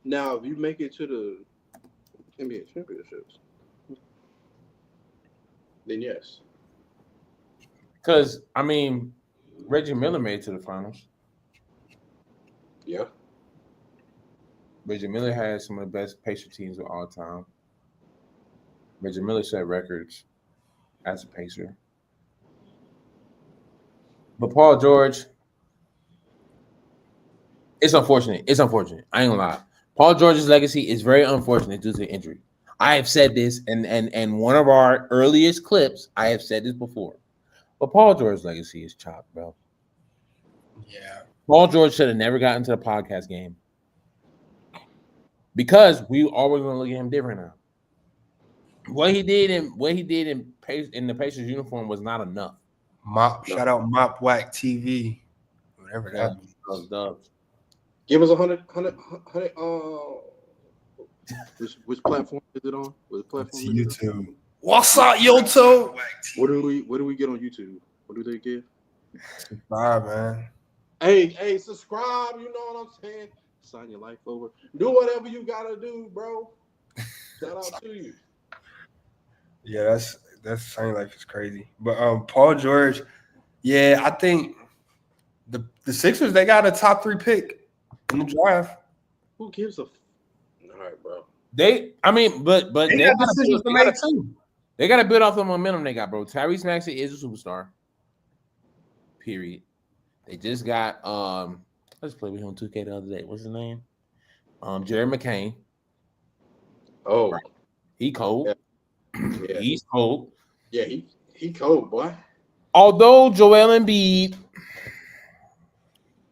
Now, if you make it to the NBA championships, then yes. Because I mean, Reggie Miller made it to the finals. Yeah. Reggie Miller had some of the best Pacer teams of all time. Reggie Miller set records as a Pacer. But Paul George, it's unfortunate. It's unfortunate. I ain't gonna lie. Paul George's legacy is very unfortunate due to injury. I have said this, and one of our earliest clips, I have said this before. But Paul George's legacy is chopped, bro. Yeah. Paul George should have never gotten to the podcast game. Because we always gonna look at him different now. What he did in the Pacers uniform was not enough. Shout out Mop Whack TV. Whatever that means. Those dubs. Give us 100. Which platform is it on? Which platform? It's YouTube. What's up, YouTube? What do we get on YouTube? What do they give? Subscribe, man. Hey, subscribe. You know what I'm saying? Sign your life over. Do whatever you gotta do, bro. Shout out to you. Yeah, that's signing life is crazy. But Paul George, yeah, I think the Sixers, they got a top 3 pick in the draft. Who gives a? All right, bro. They got decisions to make too. They got to build off the momentum they got, bro. Tyrese Maxey is a superstar. Period. They just got let's play with him 2K the other day. What's his name? Jared McCain. Oh, right. He cold. Yeah. He's cold. Yeah, he cold, boy. Although Joel Embiid,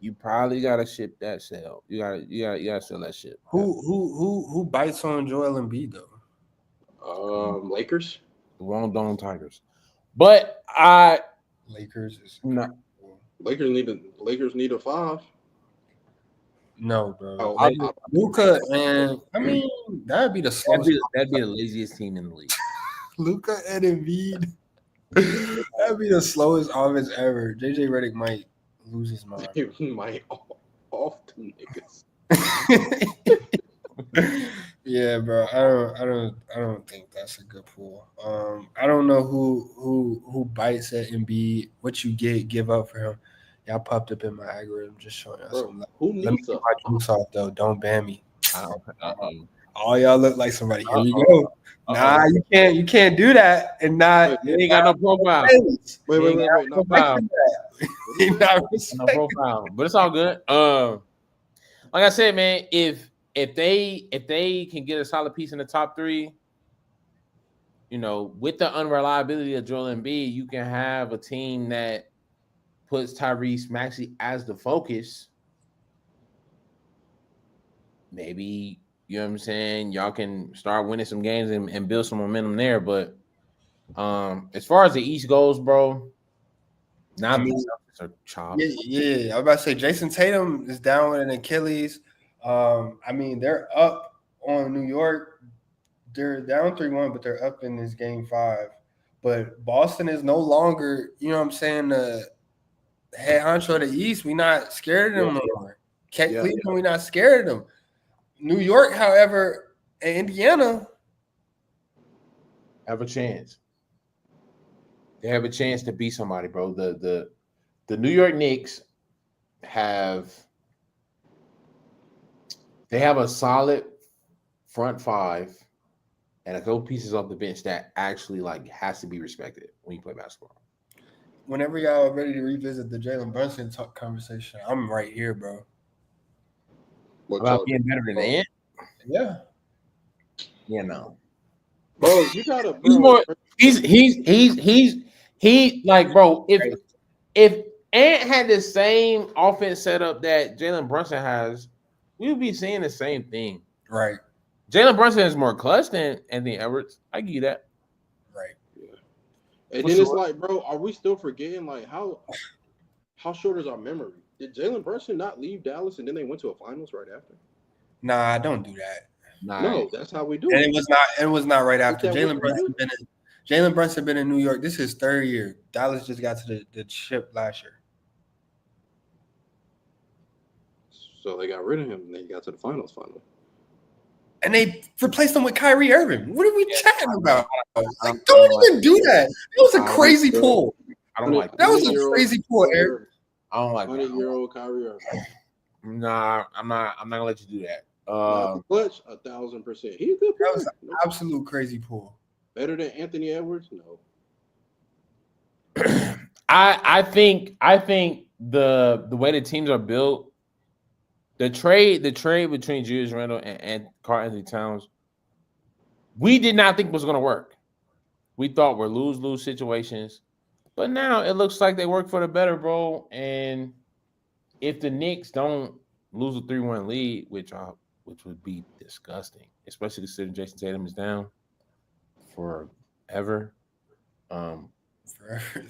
you probably gotta ship that sell. You gotta sell that shit. Who bites on Joel Embiid though? Lakers. The wrong Dome Tigers. But Lakers is not. Lakers need a 5. No, bro. Oh, Luka and I mean that'd be the slowest. That'd be the laziest team in the league. Luka and Embiid. That'd be the slowest offense ever. JJ Redick might lose his mind. He might off the niggas. Yeah, bro. I don't think that's a good pull. I don't know who bites at Embiid. What you give up for him. Y'all popped up in my algorithm just showing us some love. Who Let me needs get my juice off though. Don't ban me. Uh-oh. All y'all look like somebody. Here you go. Nah, you can't do that and not. He ain't got no profile. Wait. No profile. No profile. But it's all good. Like I said, man, if they can get a solid piece in the top 3, you know, with the unreliability of Joel Embiid, you can have a team that puts Tyrese Maxey as the focus. Maybe, you know what I'm saying, y'all can start winning some games and build some momentum there. But as far as the East goes, bro, now the Celtics are chopped. Yeah. I was about to say Jason Tatum is down with an Achilles. I mean, they're up on New York. They're down 3-1, but they're up in this game 5. But Boston is no longer, you know what I'm saying, the head honcho of the East. We not scared of them anymore. Cleveland, we not scared of them. New York, however, and Indiana have a chance. They have a chance to beat somebody, bro. The New York Knicks have a solid front 5 and a couple pieces off the bench that actually has to be respected when you play basketball. Whenever y'all are ready to revisit the Jalen Brunson conversation, I'm right here, bro. About being better than Ant? Yeah. Yeah, no. Bro, you gotta, bro. He's more. He like, bro. If Ant had the same offense setup that Jalen Brunson has, we would be seeing the same thing. Right. Jalen Brunson is more clutch than Anthony Edwards. I give you that. Right. Yeah. And For then sure. it's like, bro, are we still forgetting like how short is our memory? Did Jalen Brunson not leave Dallas and then they went to a finals right after? Nah, don't do that. Nah, No, that's how we do And it. it was not right after. that what we do? Jalen Brunson been in New York. This is his third year. Dallas just got to the chip last year. So they got rid of him and they got to the finals finally. And they replaced him with Kyrie Irving. What are we chatting about? Like, don't even do that. That was a crazy pull. I don't like That was a crazy pull, Eric. I don't like 100-year-old Kyrie Irving. Nah, I'm not gonna let you do that. Clutch 1,000%. He's a good player. That was an absolute crazy pull. Better than Anthony Edwards? No. I think the way the teams are built, the trade between Julius Randle and Karl Anthony Towns, we did not think was going to work. We thought were lose-lose situations, but now it looks like they work for the better, bro. And if the Knicks don't lose a 3-1 lead, which would be disgusting, especially considering Jason Tatum is down forever. Forever.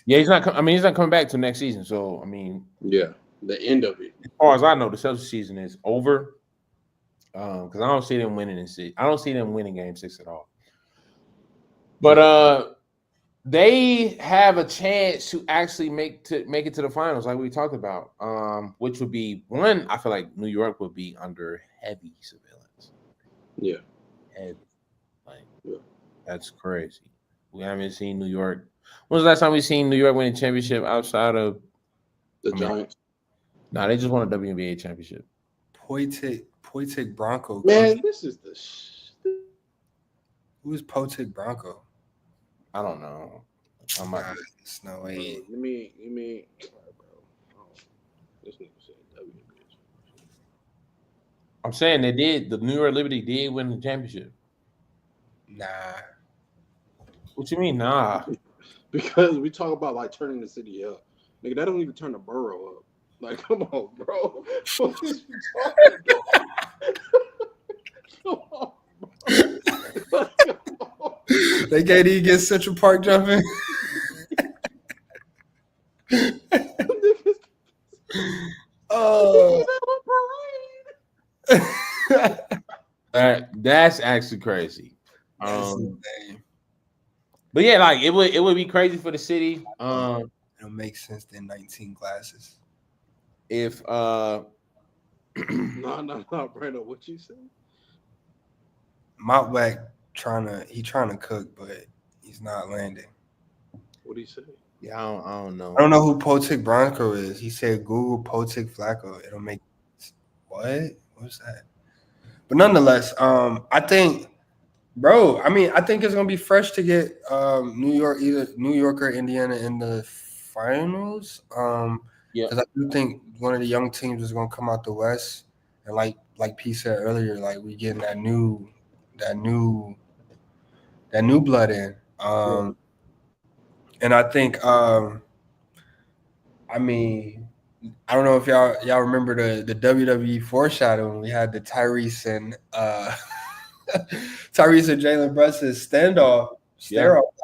Yeah, he's not coming back till next season. So I mean, Yeah, the end of it. as far as I know, the Celtics season is over. Because I don't see them winning in six. I don't see them winning Game 6 at all. But they have a chance to actually make it to the finals, like we talked about. Which would be one. I feel like New York would be under heavy surveillance. Yeah, Heavy. Like, yeah. That's crazy. We haven't seen New York. When was the last time we seen New York win a championship outside of The Giants? Nah, they just won a WNBA championship. Poitic Bronco. Man, this is the Who's Poitic Bronco? I don't know. It's no way. Let me. All right, bro. Oh, this nigga said WNBA. I'm saying they did. The New York Liberty did win the championship. Nah. What you mean, nah? Because we talk about like turning the city up. Nigga, that don't even turn the borough up. Like, come on, bro. What is you talking about? Come on, bro. Come on. They can't even get Central Park jumping. Oh. That's actually crazy. But yeah, like it would be crazy for the city. It'll make sense than 19 glasses. If No, Brandon, what you say? Moutback trying to cook, but he's not landing. What do you say? yeah, I don't know. I don't know who Poitic Bronco is. He said Google Poitic Flacco. It'll make what? What's that? But nonetheless, I think, bro. I mean, I think it's gonna be fresh to get either New York or Indiana in the finals. Yeah, because I do think one of the young teams is gonna come out the West, and like P said earlier, like we getting that new blood in. And I think, I mean, I don't know if y'all remember the WWE foreshadowing. We had the Tyrese and Jalen Brunson stare-off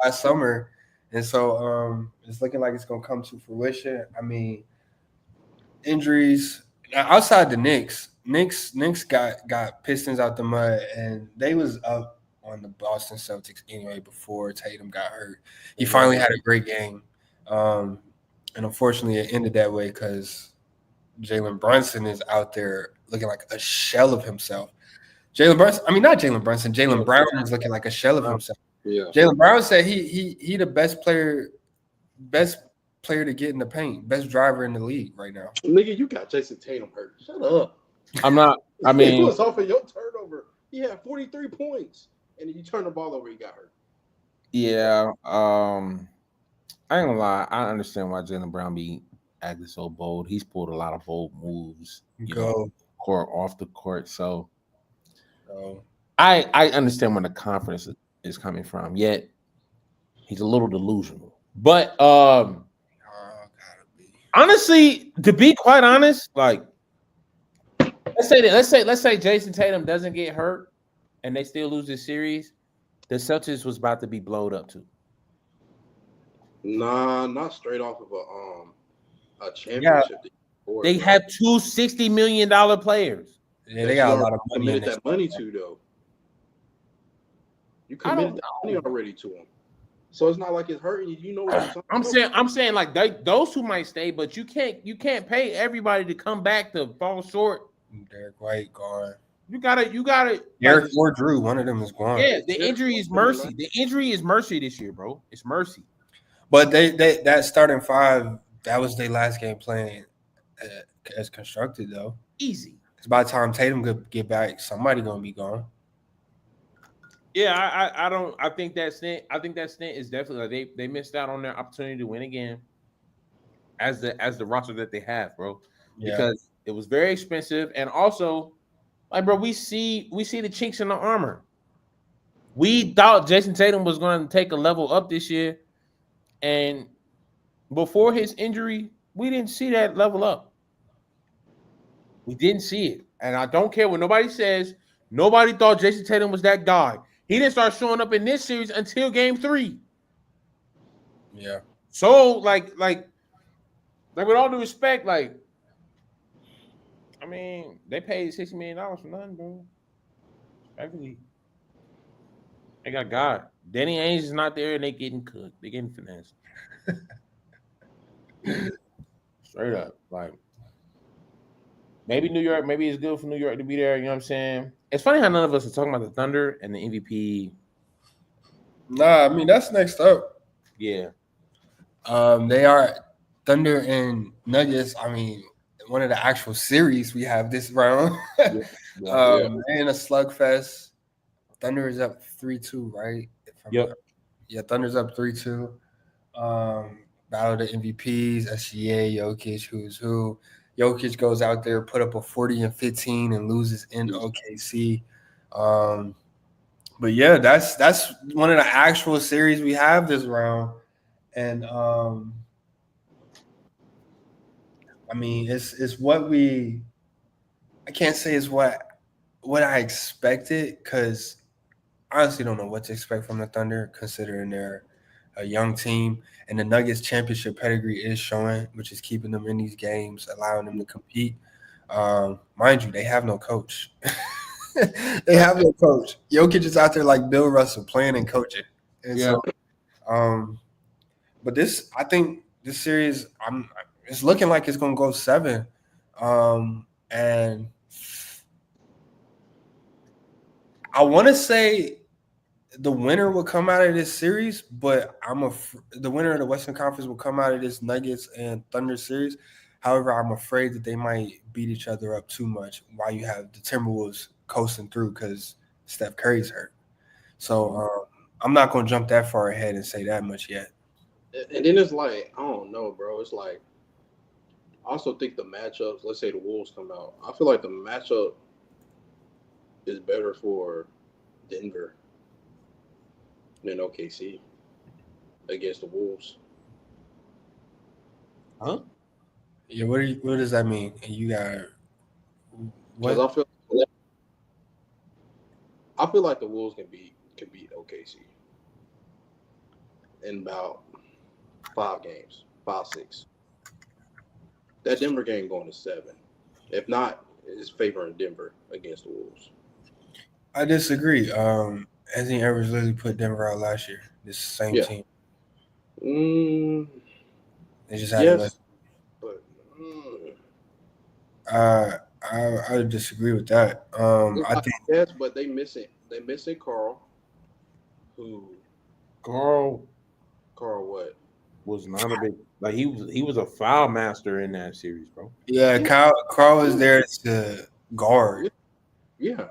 last summer, and so it's looking like it's gonna come to fruition. I mean, injuries outside the Knicks got Pistons out the mud, and they was up on the Boston Celtics anyway before Tatum got hurt. He finally had a great game, and unfortunately it ended that way because Jalen Brunson is out there looking like a shell of himself. Jalen Brown is looking like a shell of himself. Yeah. Jalen Brown said he the best player to get in the paint, best driver in the league right now. Nigga, you got Jason Tatum hurt. Shut up. I'm not. I mean, it was off of your turnover. He had 43 points, and you turned the ball over. He got hurt. yeah. I ain't gonna lie. I understand why Jaylen Brown be acting so bold. He's pulled a lot of bold moves, court off the court. So I understand where the confidence is coming from. Yet he's a little delusional. But Oh, gotta be. honestly, to be quite honest, like let's say Jason Tatum doesn't get hurt and they still lose this series, the Celtics was about to be blowed up too. Nah, not straight off of a Yeah, championship. they had two $60 million players. Yeah, they got a lot of money. Committed that money to though. You committed that money already to them, so it's not like it's hurting you. You know what I'm saying like those who might stay, but you can't pay everybody to come back to fall short. Derek White gone. You gotta. Derek or Drew, one of them is gone. Yeah, the injury is mercy. The injury is mercy this year, bro. It's mercy. But they that starting five, that was their last game playing as constructed though. Easy. Because by the time Tatum could get back, somebody gonna be gone. Yeah, I think that stint is definitely like they missed out on their opportunity to win again as the roster that they have, bro. Yeah. Because it was very expensive, and also, like, bro, we see the chinks in the armor. We thought Jason Tatum was going to take a level up this year, and before his injury, we didn't see that level up. We didn't see it, and I don't care what nobody says. Nobody thought Jason Tatum was that guy. He didn't start showing up in this series until Game 3. Yeah. So, like, with all due respect, like, I mean, they paid $60 million for nothing, bro. Actually, they got God. Danny Ainge is not there, and they getting cooked. They getting finessed. Straight up, like, maybe New York. Maybe it's good for New York to be there. You know what I'm saying? It's funny how none of us are talking about the Thunder and the MVP. Nah, I mean that's next up. Yeah. They are Thunder and Nuggets. I mean, one of the actual series we have this round. Yeah. They're in a slugfest. Thunder is up 3-2, right? Yep. Yeah, Thunder's up 3-2. Battle of the MVPs, SGA, Jokic, who's who. Jokic goes out there, put up a 40 and 15 and loses in OKC. But yeah, that's one of the actual series we have this round. And I mean, it's what I can't say it's what I expected, because I honestly don't know what to expect from the Thunder, considering they're a young team, and the Nuggets championship pedigree is showing, which is keeping them in these games, allowing them to compete. Mind you, they have no coach. They have no coach. Jokic is out there like Bill Russell, playing and coaching. And so, but I think this series, it's looking like it's gonna go 7. And I want to say the winner will come out of this series, but the winner of the Western Conference will come out of this Nuggets and Thunder series. However, I'm afraid that they might beat each other up too much while you have the Timberwolves coasting through because Steph Curry's hurt. So I'm not going to jump that far ahead and say that much yet. And then it's like, I don't know, bro. It's like, I also think the matchups, let's say the Wolves come out, I feel like the matchup is better for Denver than OKC against the Wolves. Huh? Yeah, what does that mean? You got what? I feel like the Wolves can beat OKC in about 5 games, 5-6. That Denver game going to 7. If not, it's favoring Denver against the Wolves. I disagree. Anthony Edwards literally put Denver out last year. This same team. They just had less. But I would disagree with that. I think yes, but they missing Carl. Who? Carl what? Was not a big like he was a foul master in that series, bro. Yeah, Carl was there to guard. Yeah,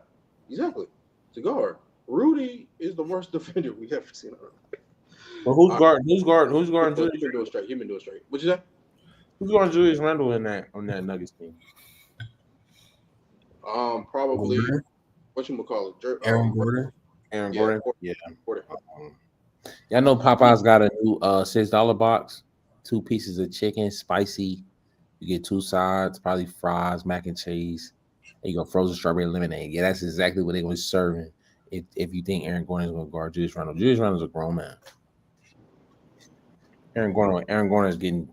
exactly. To guard. Rudy is the worst defender we've ever seen. But who's guarding Julius? He's been doing straight. What you say? Who's guarding Julius Randle on that Nuggets team? Probably whatchamacallit? Aaron Gordon. Aaron Yeah, Gordon. Gordon. Yeah. Gordon. Y'all know Popeyes got a new $6 box, 2 pieces of chicken, spicy. You get 2 sides, probably fries, mac and cheese. And you go frozen strawberry lemonade. Yeah, that's exactly what they was serving. If you think Aaron Gordon is going to guard Julius Randle, Julius Randle's a grown man. Aaron Gordon is getting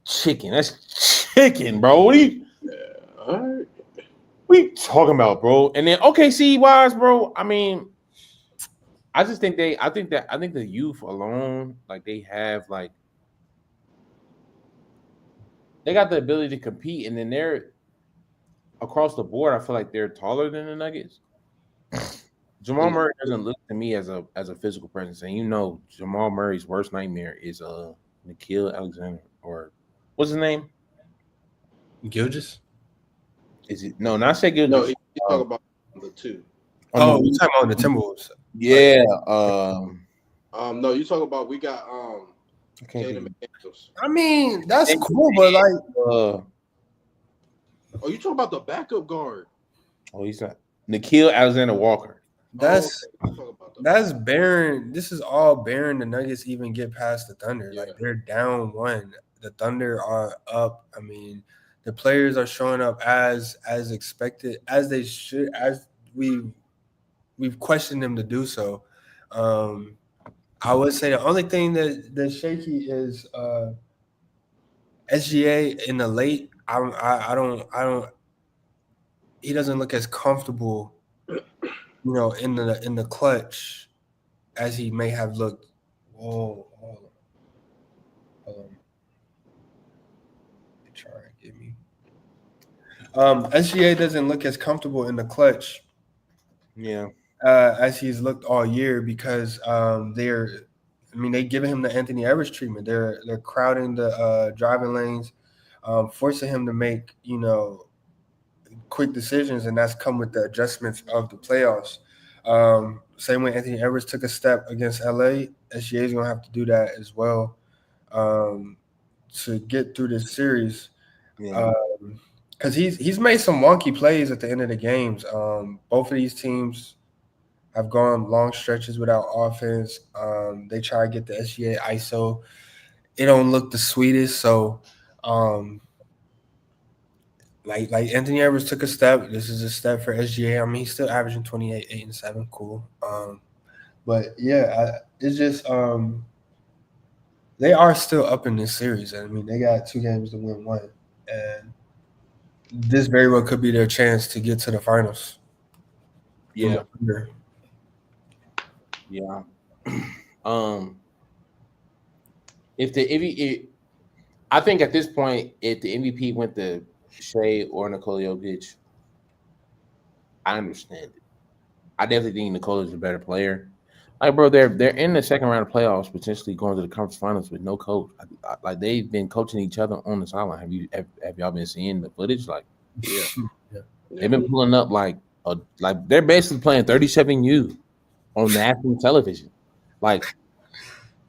chicken. That's chicken, bro. What All right. you talking about, bro? And then OKC wise, bro. I mean, I just think I think the youth alone, like they have like they got the ability to compete, and then they're across the board. I feel like they're taller than the Nuggets. Jamal Murray doesn't look to me as a physical presence, and you know Jamal Murray's worst nightmare is Nikhil Alexander, or what's his name? Gilgis? Is it no? Not Shea Gilgis. No, he's talking about the 2. Oh, you talking about the Timberwolves? Yeah. No, you talking about we got Okay. Jaden McDaniels. I mean, that's cool, but like, Oh, you talking about the backup guard? Oh, he's not Nikhil Alexander Walker. that's Okay. Talking about the that's barren. This is all barren. The Nuggets even get past the Thunder. Yeah. Like they're down 1. The Thunder are up. I mean, the players are showing up as expected, as they should, as we've questioned them to do so. I would say the only thing that's shaky is SGA in the late. I don't. He doesn't look as comfortable, in the clutch as he may have looked. Whoa, hold on. They try to get me. SGA doesn't look as comfortable in the clutch. Yeah. As he's looked all year because they giving him the Anthony Edwards treatment. They're crowding the driving lanes, forcing him to make quick decisions, and that's come with the adjustments of the playoffs. Same way Anthony Edwards took a step against LA, SGA is gonna have to do that as well to get through this series. Yeah. Because he's made some wonky plays at the end of the games. Both of these teams have gone long stretches without offense. They try to get the SGA ISO. It don't look the sweetest. So, like Anthony Edwards took a step. This is a step for SGA. I mean, he's still averaging 28, 8, and 7. Cool. But yeah, it's just they are still up in this series. I mean, they got 2 games to win 1, and this very well could be their chance to get to the finals. Yeah. Yeah. I think at this point, if the MVP went to Shea or Nikola Jokic, I understand it. I definitely think Nikola is a better player. Like, bro, they're in the second round of playoffs, potentially going to the conference finals with no coach. Like they've been coaching each other on the sideline. Have y'all been seeing the footage? Like, yeah. They've been pulling up like they're basically playing 37U on national television. Like,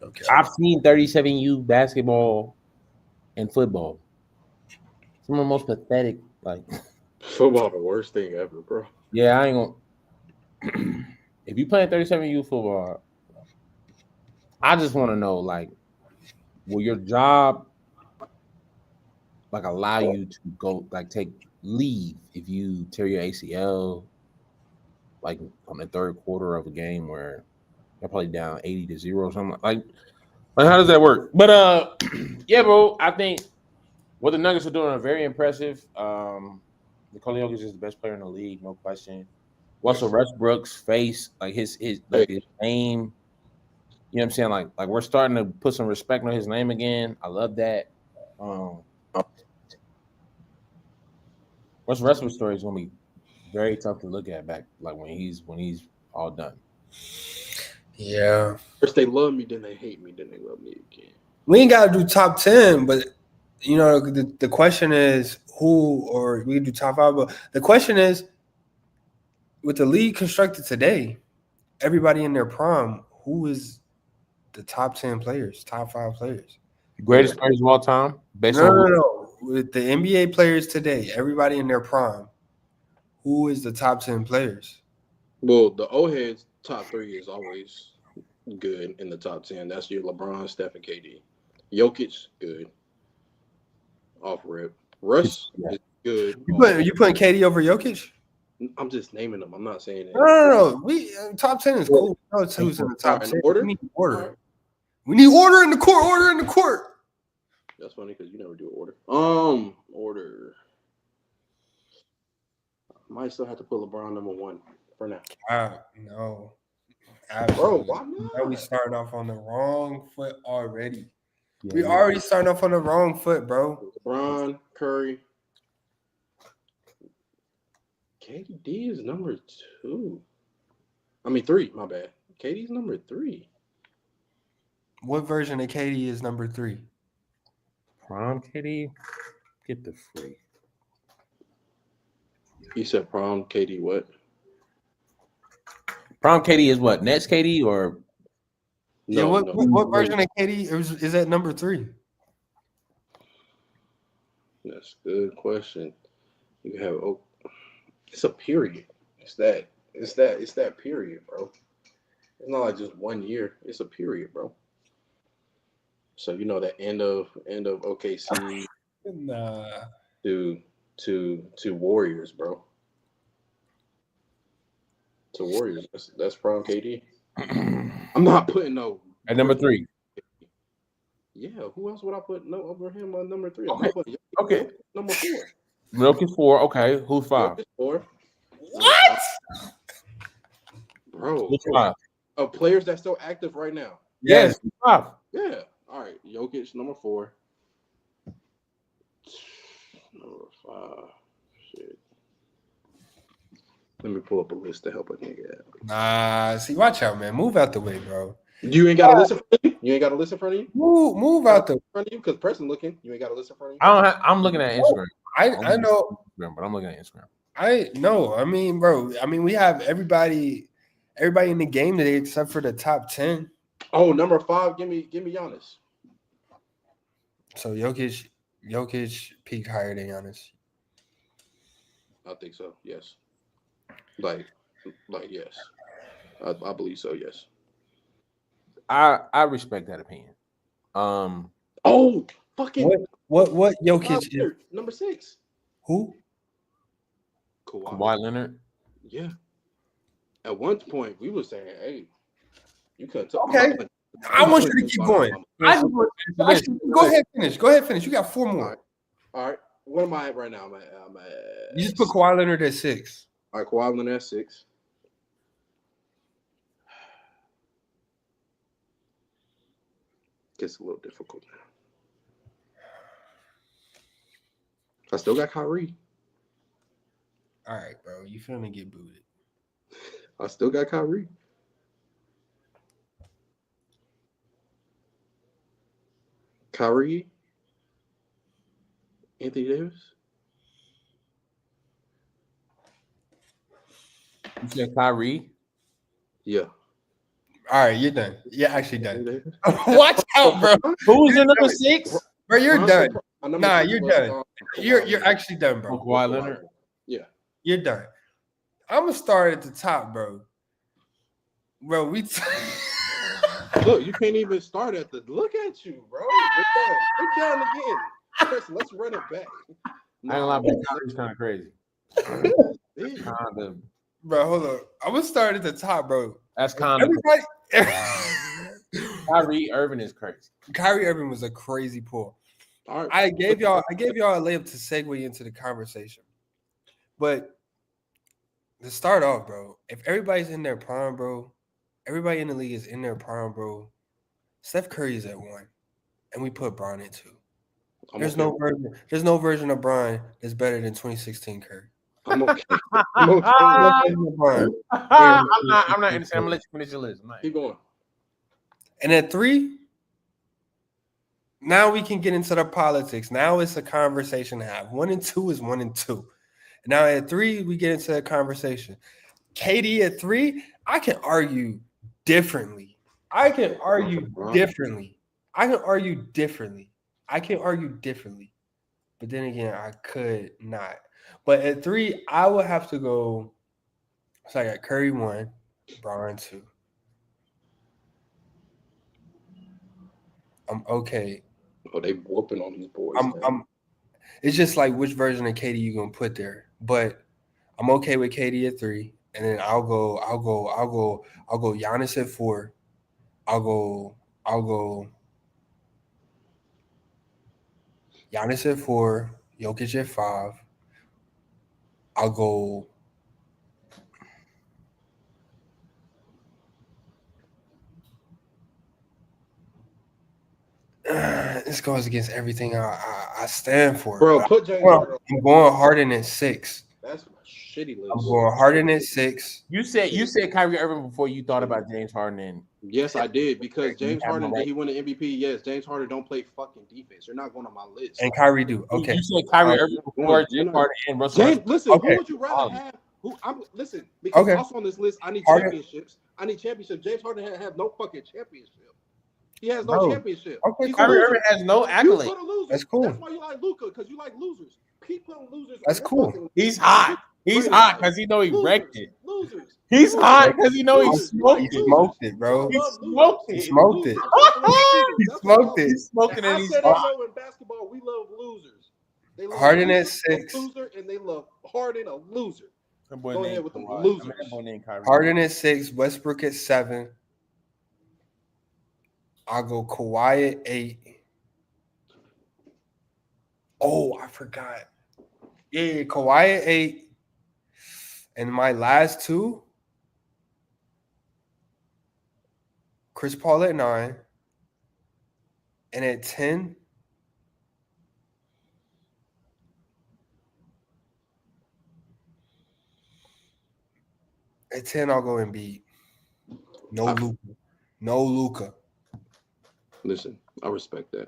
Okay. I've seen 37U basketball and football. Some of the most pathetic, like Football, the worst thing ever, bro. yeah, I ain't gonna. If you playing 37U football, I just want to know, like, will your job like allow you to go take leave if you tear your ACL, like on the third quarter of a game where you're probably down 80-0 or something like how does that work? But yeah, bro, I think what the Nuggets are doing are very impressive. Nikola Jokic is the best player in the league, no question. Russell Westbrook's face, like his name, you know what I'm saying? Like we're starting to put some respect on his name again. I love that. Russell Westbrook's story is gonna be very tough to look at back, like when he's all done. Yeah. First they love me, then they hate me, then they love me again. We ain't got to do top 10, but the question is who, or we can do top 5. But the question is, with the league constructed today, everybody in their prime, who is the top 10 players, top 5 players? Greatest players of all time? No. With the NBA players today, everybody in their prime, who is the top 10 players? Well, the old heads top 3 is always good in the top 10. That's your LeBron, Steph, and KD. Jokic, good. Off rip. Russ is good. You putting KD over Jokic? I'm just naming them. I'm not saying that. No. We top 10 is cool. No, it's who's in the top 10. Order? We need order. Right. We need order in the court. Order in the court. That's funny because you never do order. Order. Might still have to put LeBron number 1 for now. No. Absolutely. Bro, why not? Now we starting off on the wrong foot already. Yeah, we already starting off on the wrong foot, bro. LeBron, Curry. KD is number 2. I mean 3, my bad. KD's number 3. What version of KD is number 3? Prom KD? Get the free. You said prom KD what? Prom KD is what? Nets KD or? No, what version of KD is that number 3? That's a good question. You have it's a period. It's that period, bro. It's not like just 1 year. It's a period, bro. So you know that end of OKC to Warriors, bro. To Warriors. That's prom KD. I'm not putting no at number 3. Yeah, who else would I put over him on number 3? Okay. Number 4. Milk is 4. Okay, who's 5? 4. What? Bro. Who's 5? Of players that's still active right now. Yes, 5. Yeah. All right. Jokic, number 4. Number 5. Shit. Let me pull up a list to help a nigga out. Nah, see, watch out, man. Move out the way, bro. You ain't got a list in front of you? You ain't got a list in front of you? Move out the front of you because Preston looking. You ain't got a list in front of you? I'm looking at Instagram. I know. Instagram, but I'm looking at Instagram. I know. I mean, bro. I mean, we have everybody in the game today except for the top 10. Oh, number 5. Give me Giannis. So Jokic peaked higher than Giannis. I think so. Yes. Like yes. I believe so. Yes. I respect that opinion. Oh, fucking what Jokic is number 6. Who? Kawhi Leonard. Yeah. At one point, we were saying, "Hey, you couldn't." Okay. I want you to keep going. Go ahead, finish. Go ahead, finish. You got 4 more. All right. What am I at right now? I'm at you just put Kawhi Leonard at 6. All right, Kawhi Leonard at 6. Gets a little difficult now. I still got Kyrie. All right, bro. You finna get booted. I still got Kyrie. Kyrie. Anthony Davis. You said Kyrie? Yeah. All right, you're done. You're actually done. Watch out, bro. Who's in number 6? Bro, you're done. Nah, you're done. You're actually done, bro. Kawhi Leonard? Yeah. You're done. I'm gonna start at the top, bro. Bro, look, you can't even start at the. Look at you, bro. We're done again. Chris, let's run it back. I ain't lying, but Kyrie's kind of crazy. Kind of. Bro, hold on. I'm gonna start at the top, bro. That's kind of. Kyrie Irving is crazy. Kyrie Irving was a crazy pull. All right. I gave y'all a layup to segue into the conversation. But to start off, bro, if everybody's in their prime, bro, everybody in the league is in their prime, bro. Steph Curry is at 1, and we put Bron at 2. There's no version of Bron that's better than 2016 Curry. I'm okay. I'm not understanding. I'm gonna let you finish your list. Keep going. And at 3, now we can get into the politics. Now it's a conversation to have. 1 and 2 is 1 and 2. Now at 3, we get into a conversation. KD at 3, I can argue differently. I can argue differently. But then again, I could not. But at 3, I would have to go So I got Curry 1, Bron 2. I'm okay. Oh, they whooping on these boys. I'm. It's just like which version of KD you gonna put there, but I'm okay with KD at 3, and then I'll go Giannis at 4. I'll go Giannis at 4, Jokic at 5. I'll go. This goes against everything I stand for. Bro, put James Harden. I'm going Harden at 6. That's a shitty list. I'm going Harden at 6. You said Kyrie Irving before you thought about James Harden. And yes, I did because James have no Harden right. did he win an MVP? Yes, James Harden don't play fucking defense. You're not going on my list. And Kyrie do. Okay. You said Kyrie Irving before James Harden and Russell. James, listen, Okay. who would you rather have? Listen, because Okay. also on this list, I need Harden. championships. I need championships. James Harden have no fucking championship. He has no championship. Okay, He's Kyrie a loser. Irving has no You accolade. put a loser. That's cool. That's why you like Luka, because you like losers. Keep putting losers. That's on your cool. fucking- He's hot. He's hot because he know he Losers. wrecked it. Losers. He's hot because he know he Losers. smoked He it. smoked it, bro. He smoked it. He smoked it. He smoked it. He's smoking and I he's said, hot. in basketball, we love losers. They love Harden at losers, a 6. loser, and they love Harden, a loser. That boy Go named ahead with them Kawhi. losers. That boy named Kyrie. Harden at 6. Westbrook at 7. I'll go Kawhi at 8. Oh, I forgot. Yeah, Kawhi at 8. And my last 2, Chris Paul at 9. And at 10, I'll go Embiid. No Luka. No Luka. Listen, I respect that.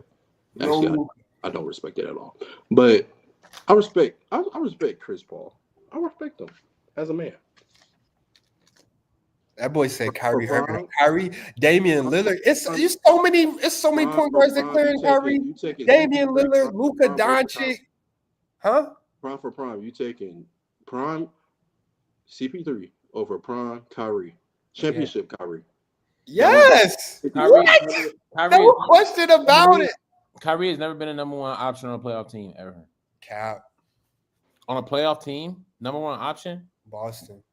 No Actually, Luka. I don't respect it at all. But I respect Chris Paul. I respect him as a man. That boy said Kyrie Prime. Irving. Kyrie, Damian Lillard. It's so many point guards that clearing Kyrie. Damian Lillard, Luka Doncic. Huh? Prime for prime. You taking prime CP3 over prime Kyrie. Championship Kyrie. Yes. Kyrie, No question about it. Kyrie has never been a number 1 option on a playoff team ever. Cap. On a playoff team, number 1 option? Boston.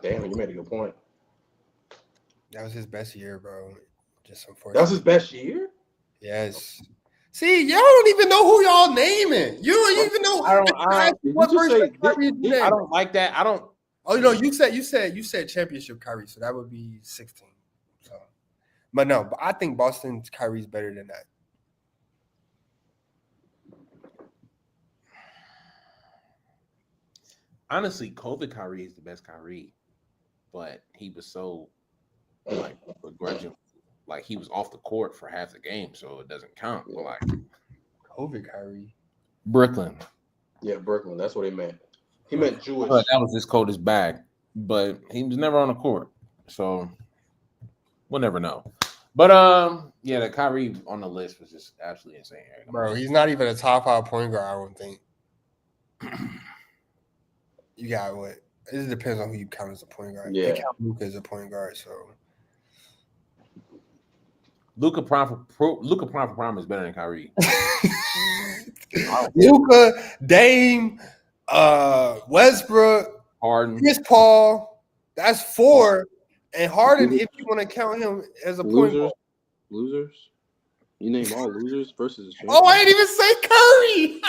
Damn, you made a good point. That was his best year, bro. Just unfortunate. That was his best year? Yes. See, y'all don't even know who y'all naming. You don't even know. I don't like that. I don't. Oh, no, you said championship Kyrie, so that would be 16. So, but no, but I think Boston's Kyrie's better than that. Honestly, COVID Kyrie is the best Kyrie, but he was so like begrudging, like he was off the court for half the game, so it doesn't count. But like COVID Kyrie, Brooklyn. Yeah, Brooklyn. That's what he meant. He meant Jewish. But that was his coldest bag, but he was never on the court, so we'll never know. But yeah, the Kyrie on the list was just absolutely insane. bro. He's not even a top 5 point guard. I don't think. You got what? It depends on who you count as a point guard. Yeah. They count Luka as a point guard, so Luka prime for prime is better than Kyrie. Luka, Dame, Westbrook, Harden, Chris Paul. That's 4, and Harden, if you want to count him as a point guard. Losers. You name all losers versus a champion. Oh, I didn't even say Curry.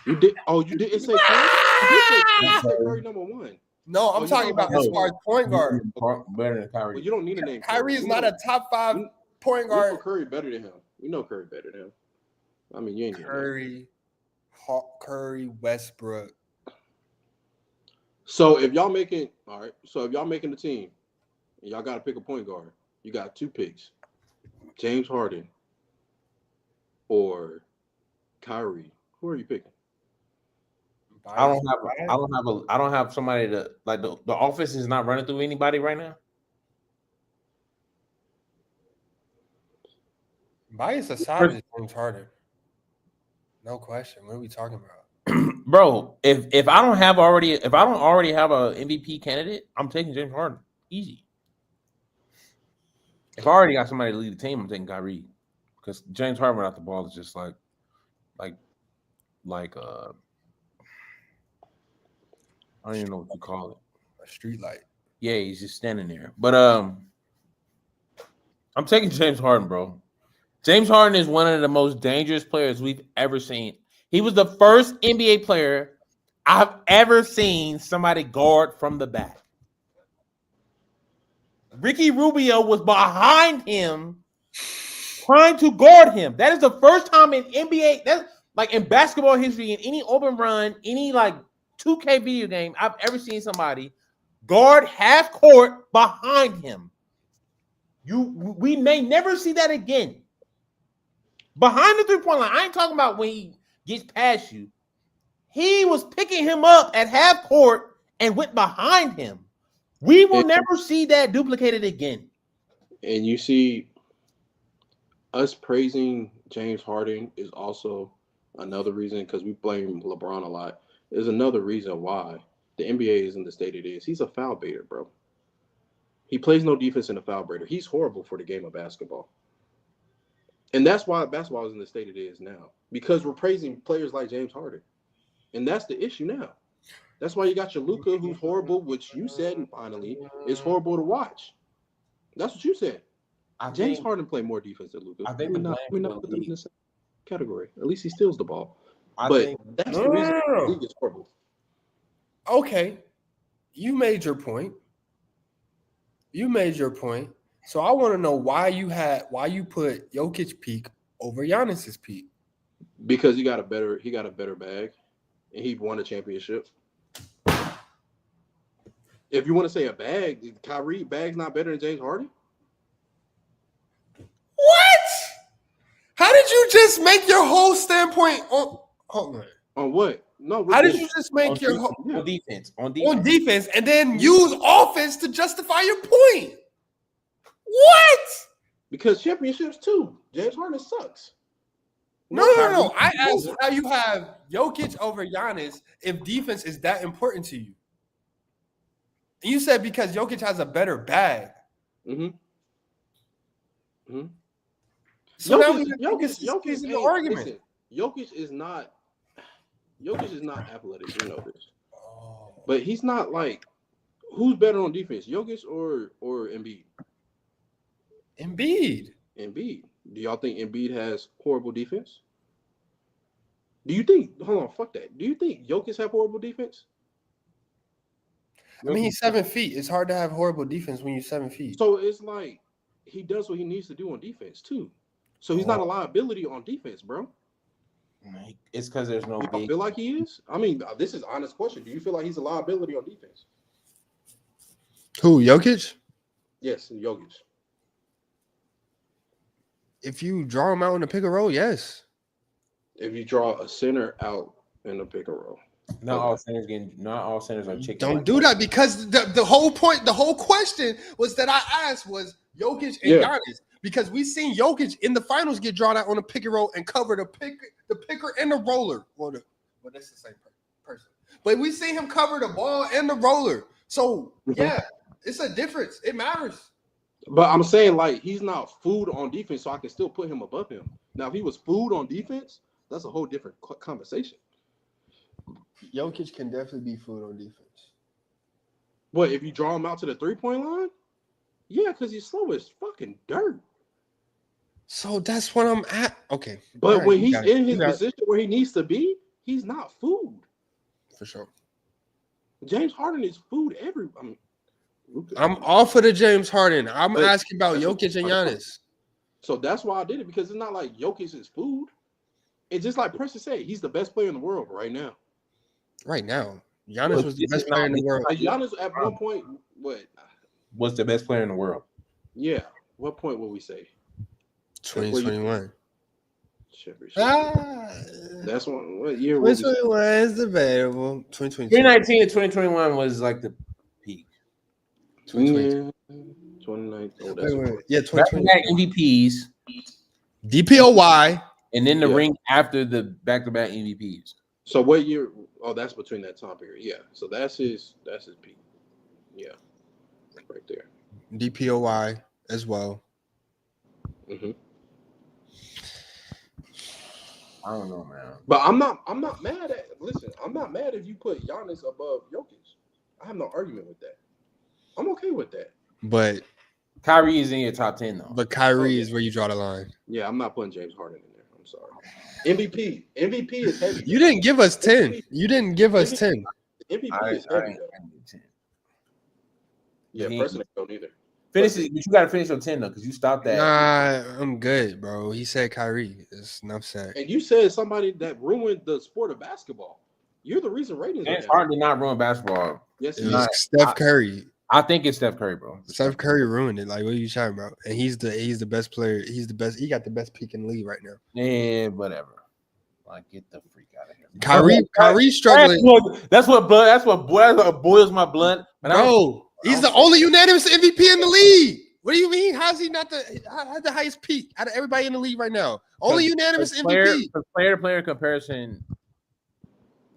You did. Oh, you didn't say Curry. You did say Curry number 1. No, I'm talking about as far as point guard. better than Kyrie. Well, you don't need a name. Kyrie is not a top 5 point We know guard. Curry better than him. We know Curry better than him. I mean, you ain't Curry, Westbrook. So if y'all making the team, and y'all got to pick a point guard, you got 2 picks: James Harden or Kyrie. Who are you picking? I don't have somebody to like the offense is not running through anybody right now. Bias aside is James Harden. No question. What are we talking about? Bro, if I don't already have a MVP candidate, I'm taking James Harden. Easy. If I already got somebody to lead the team, I'm taking Kyrie. Because James Harden without the ball is just like I don't even know what you call it. A street light. Yeah, he's just standing there. But I'm taking James Harden, bro. James Harden is one of the most dangerous players we've ever seen. He was the first NBA player I've ever seen somebody guard from the back. Ricky Rubio was behind him trying to guard him. That is the first time in NBA, that's like in basketball history, in any open run, any like 2K video game, I've ever seen somebody guard half court behind him. We may never see that again. Behind the three-point line. I ain't talking about when he gets past you. He was picking him up at half court and went behind him. We will never see that duplicated again. And you see, us praising James Harden is also another reason, because we blame LeBron a lot, is another reason why the NBA is in the state it is. He's a foul baiter, bro. He plays no defense in a foul baiter. He's horrible for the game of basketball. And that's why basketball is in the state it is now, because we're praising players like James Harden. And that's the issue now. That's why you got your Luka, who's horrible, which you said, and finally, is horrible to watch. That's what you said. James Harden played more defense than Luka. We're not put them in the same category. At least he steals the ball. That's the reason the league is horrible. Okay. You made your point. So I want to know why you put Jokic peak over Giannis's peak. Because he got a better bag, and he won a championship. If you want to say a bag, Kyrie bag's not better than James Harden. What? How did you just make your whole standpoint on? Hold on. On what? No. How did you just make your whole on defense, and then use offense to justify your point? What? Because championships too. James Harden sucks. No. I asked how you have Jokic over Giannis if defense is that important to you. And you said because Jokic has a better bag. Mm-hmm. So Jokic is the argument. Listen, Jokic is not athletic. You know this. But he's not like, who's better on defense, Jokic or Embiid? Embiid. Do y'all think Embiid has horrible defense? Do you think? Hold on, fuck that. Do you think Jokic have horrible defense? I mean, he's 7 feet. It's hard to have horrible defense when you're 7 feet. So it's like he does what he needs to do on defense too. So he's not a liability on defense, bro. It's because there's no. I feel like he is. I mean, this is an honest question. Do you feel like he's a liability on defense? Who, Jokic? Yes, Jokic. If you draw him out in the pick and roll, yes. If you draw a center out in the pick and roll. Not all centers are chicken. Don't do that, because the whole point, the whole question was that I asked was Jokic and Giannis, because we seen Jokic in the finals get drawn out on a pick and roll and cover the picker and the roller. Well, that's the same person, but we see him cover the ball and the roller. So yeah, it's a difference. It matters. But I'm saying, like, he's not food on defense, so I can still put him above him. Now, if he was food on defense, that's a whole different conversation. Jokic can definitely be food on defense. What, if you draw him out to the 3-point line? Yeah, because he's slow as fucking dirt. So that's what I'm at. Okay. But when he's in his position where he needs to be, he's not food. For sure. James Harden is food I'm off of the James Harden. I'm asking about Jokic and Giannis. So that's why I did it, because it's not like Jokic is food. It's just like Preston said, he's the best player in the world right now. Right now. Giannis was the best player in the world. Like Giannis at one point, was the best player in the world? Yeah. What point will we say? 2021. That's what year? 2021 is debatable. 2019 and 2021 was like the peak. 2019. Yeah, 2020 MVPs, DPOY, and then the ring after the back-to-back MVPs. So what year? Oh, that's between that time period. Yeah. So that's his peak. Yeah. Right there. DPOY as well. Mm-hmm. I don't know, man. But I'm not mad at. Listen, I'm not mad if you put Giannis above Jokic. I have no argument with that. I'm okay with that. But Kyrie is in your top 10 though. But Kyrie is where you draw the line. Yeah, I'm not putting James Harden in there. I'm sorry. MVP is heavy. You didn't give us 10. You didn't give us 10. MVP is heavy. Yeah, Preston don't either. Finish it, but you gotta finish your 10 though, because you stopped that. Nah, I'm good, bro. He said Kyrie. It's enough said. And you said somebody that ruined the sport of basketball. You're the reason ratings. James Harden did not ruin basketball. Yes, it's Steph Curry. I think it's Steph Curry, bro. Steph Curry ruined it. Like, what are you talking about? And he's the best player. He's the best. He got the best peak in the league right now. Yeah, whatever. Like, get the freak out of here. Kyrie struggling. That's what boils my blood. Bro, he's the only unanimous MVP in the league. What do you mean? How's he not the highest peak out of everybody in the league right now? Only unanimous MVP. Player-to-player comparison,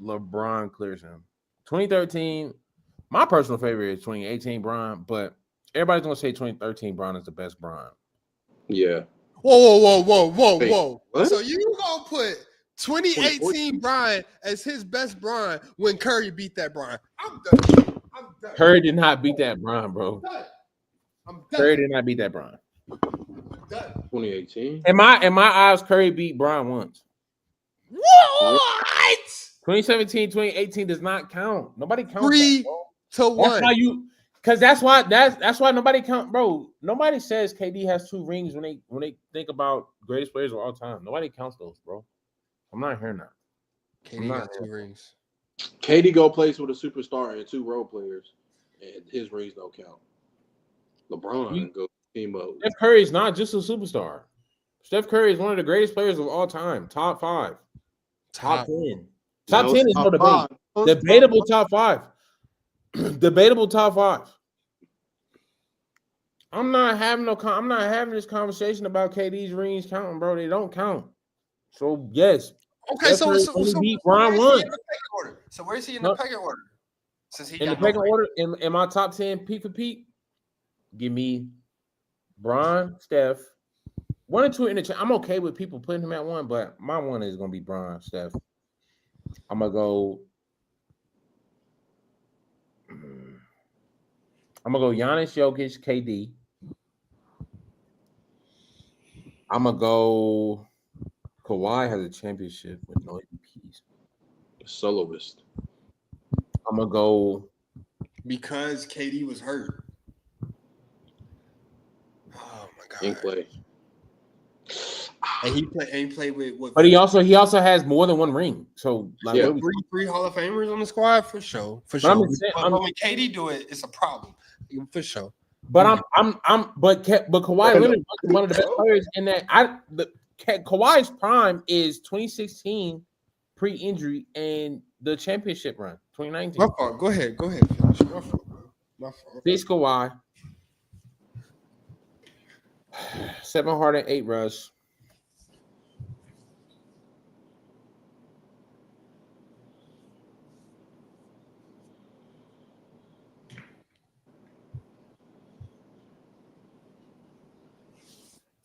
LeBron clears him. 2013, my personal favorite is 2018 Bron, but everybody's gonna say 2013 Bron is the best Bron. Yeah. Whoa. So you gonna put 2018 Bron as his best Bron when Curry beat that Bron? I'm done. Curry did not beat that Bron, bro. I'm done. Curry did not beat that Bron. 2018. In my eyes, Curry beat Bron once. What? 2017, 2018 does not count. Nobody counts. 3-1. That's why that's why nobody count, bro. Nobody says KD has 2 rings when they think about greatest players of all time. Nobody counts those, bro. I'm not hearing that. KD got 2 rings. KD go plays with a superstar and 2 role players, and his rings don't count. LeBron go team up. Steph Curry is not just a superstar. Steph Curry is one of the greatest players of all time. Top 5. Top 10. Top 10 is no debate. Debatable top 5. Debatable top 5. I'm not having this conversation about KD's rings counting, bro. They don't count. So yes. Okay, so beat Bron once. So where is he in the pecking order? Since he in the pecking order, in my top 10 peak for peak, give me Bron, Steph, 1 and 2 in the. I'm okay with people putting him at 1, but my 1 is gonna be Bron, Steph. I'm gonna go Giannis, Jokic, KD. I'm gonna go. Kawhi has a championship with no MVPs. Soloist. I'm gonna go because KD was hurt. Oh my god! In play. And he played with. But he also has more than 1 ring. So like, yeah, three Hall of Famers on the squad for sure. For sure. But when KD do it, it's a problem for sure. But but Kawhi Leonard was one of the best players in that. Kawhi's prime is 2016 pre-injury and the championship run 2019. My fault. Go ahead. Finish. My fault. Face Kawhi. 7 hard and 8 rush.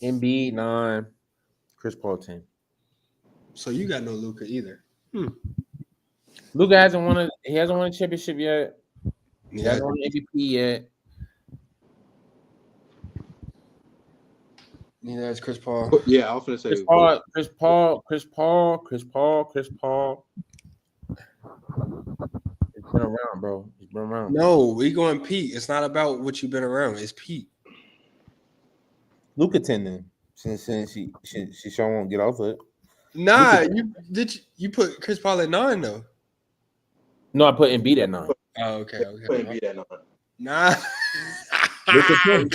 Embiid 9. Chris Paul 10. So you got no Luka either. Luka hasn't won a championship yet. He hasn't won an MVP yet. Neither has Chris Paul. Yeah, I was gonna say Chris Paul. It's been around, bro. It's been around. No, we going Pete. It's not about what you've been around. It's Pete. Luka 10 then. Since she sure won't get off of it. Nah, you put Chris Paul at 9 though. No, I put Embiid at 9. Oh, okay. Put Embiid at 9. Nah. Luka 10.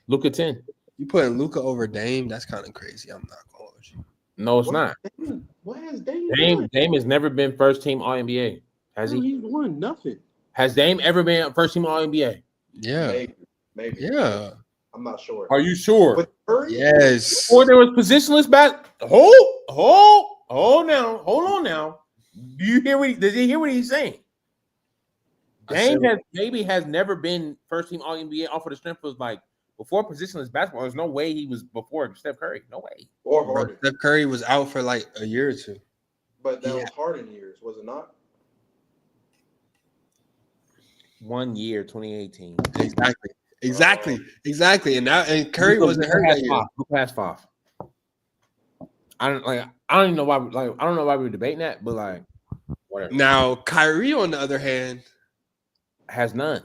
Luka 10. You putting Luka over Dame? That's kind of crazy. I'm not going with you. No, it's not. What has Dame? Dame has never been first team All NBA. Has he? He's won nothing. Has Dame ever been first team All NBA? Yeah. Maybe. Yeah. I'm not sure. Are you sure? But Curry, yes. Or there was positionless back. Hold. Hold on now. Do you hear does he hear what he's saying? Dame has never been first team All NBA off of the strength of like before positionless basketball. There's no way he was before Steph Curry. No way. Or Harden. Steph Curry was out for like a year or two. But that was Harden years, was it not? 1 year, 2018. Exactly. And Curry wasn't hurt that year. Go past 5. I don't even know why. Like, I don't know why we were debating that, but like, whatever. Now, Kyrie, on the other hand, has none.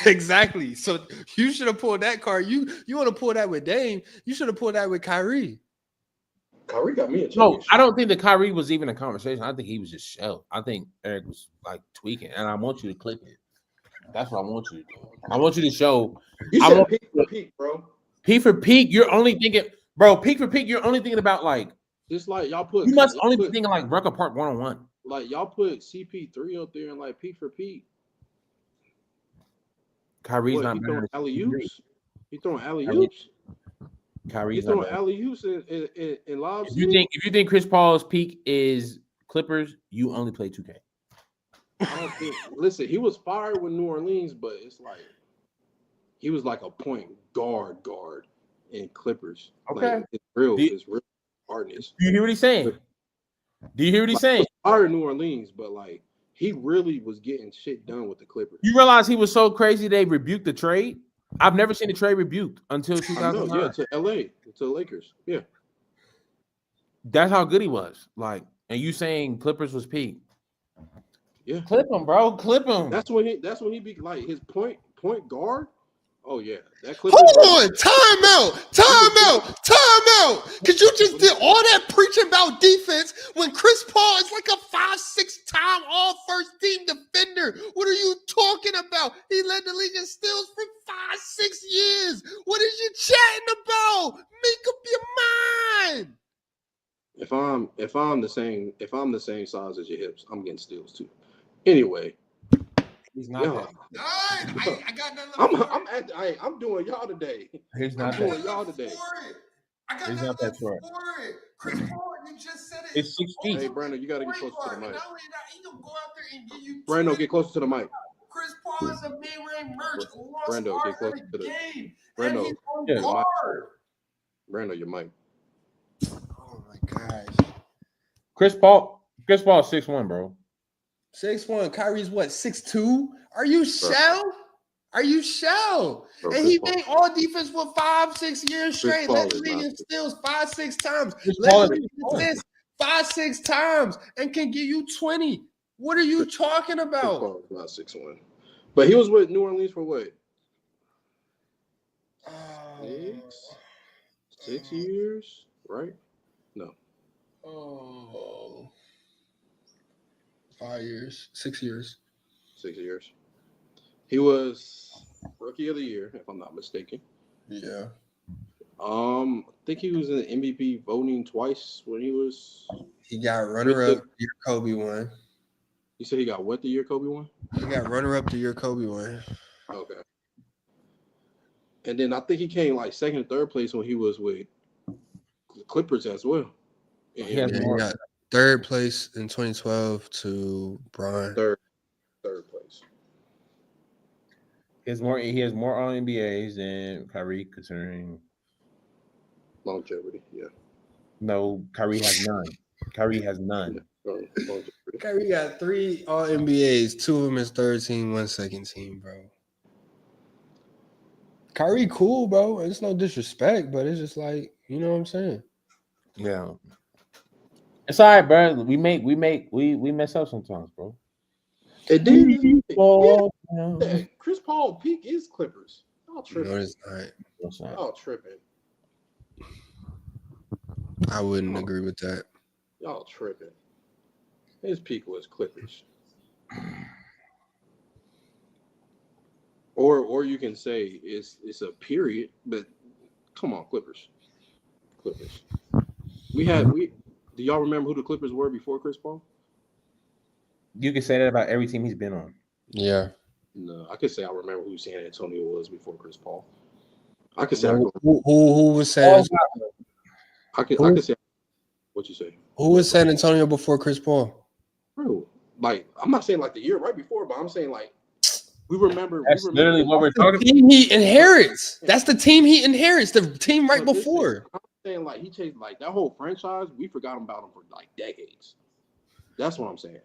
Exactly. So you should have pulled that card. You want to pull that with Dame? You should have pulled that with Kyrie. Kyrie got me a championship. No, I don't think that Kyrie was even a conversation. I think he was just shelled. I think Eric was like tweaking, and I want you to clip it. That's what I want you to do. I want you to show. You said peak for peak, bro. Peak for peak. You're only thinking, bro. Peak for peak. You're only thinking about like. Just like y'all put. You must only be thinking like Rucker Park 1-on-1. Like y'all put CP3 up there and like peak for peak. Kyrie's not better. Alley-oops. He throwing alley-oops. Kyrie's throwing alley-oops in lobs. If you think Chris Paul's peak is Clippers, you only play 2K. I don't think. Listen, he was fired with New Orleans, but it's like he was like a point guard in Clippers. Okay, like, it's real hardness. Do you hear what he's saying? He was fired in New Orleans, but like he really was getting shit done with the Clippers. You realize he was so crazy they rebuked the trade? I've never seen a trade rebuked until 2009. Yeah, to LA, to the Lakers. Yeah. That's how good he was. Like, and you saying Clippers was peak. Yeah. Clip him, bro. Clip him. That's when he be like his point guard. Oh yeah. That Hold on, time out. Cause you just did all that preaching about defense when Chris Paul is like a 5-6-time all first team defender. What are you talking about? He led the league in steals for 5-6 years. What is you chatting about? Make up your mind. If I'm the same size as your hips, I'm getting steals too. Anyway. He's not that. I got nothing. I'm doing y'all today. He's not I'm doing y'all today. He's not that short. Chris Paul, you just said it. It's 6 feet. Hey, Brandon, you got to get closer to the mic. Brandon, get closer to the mic. Chris Paul is a mid-range merch. Brando, get closer to the game. Brando, yeah. Brando, your mic. Oh my gosh. Chris Paul is 6'1", bro. 6'1". Kyrie's what? 6'2". Are you shell? Bro, And he made all defense for 5-6 years straight. Led the league in steals 5-6 times. Led the league in assists 5-6 times, and can give you 20. What are you talking about? Chris Paul is not 6'1", but he was with New Orleans for what? 6 years, right? No. 5 years, 6 years. 6 years. He was rookie of the year, if I'm not mistaken. Yeah. I think he was in the MVP voting twice when he was. He got runner-up the year Kobe won. You said he got what the year Kobe won? He got runner-up the year Kobe won. Okay. And then I think he came like second and third place when he was with the Clippers as well. He got third place in 2012 to Bron. Third place. He has more All NBAs than Kyrie, considering longevity. Yeah. No, Kyrie has none. Kyrie got 3 All NBAs. 2 of them is third team, 1 second team, bro. Kyrie cool, bro. It's no disrespect, but it's just like, you know what I'm saying? Yeah. It's all right, bro. We mess up sometimes, bro. It did. Yeah. Chris Paul peak is Clippers. Y'all tripping. No, it's not. Y'all tripping. I wouldn't agree with that. Y'all tripping. His peak was Clippers. Or you can say it's a period, but come on, Clippers. Do y'all remember who the Clippers were before Chris Paul? You can say that about every team he's been on. Yeah. No, I could say I remember who San Antonio was before Chris Paul. I could say who was saying? I could say What you say? Who was San Antonio before Chris Paul? Bro, like I'm not saying like the year right before, but I'm saying like we remember. That's literally what we're talking The team he inherits. That's the team he inherits. The team right But before. I'm saying like he changed like that whole franchise. We forgot about him for like decades. That's what I'm saying.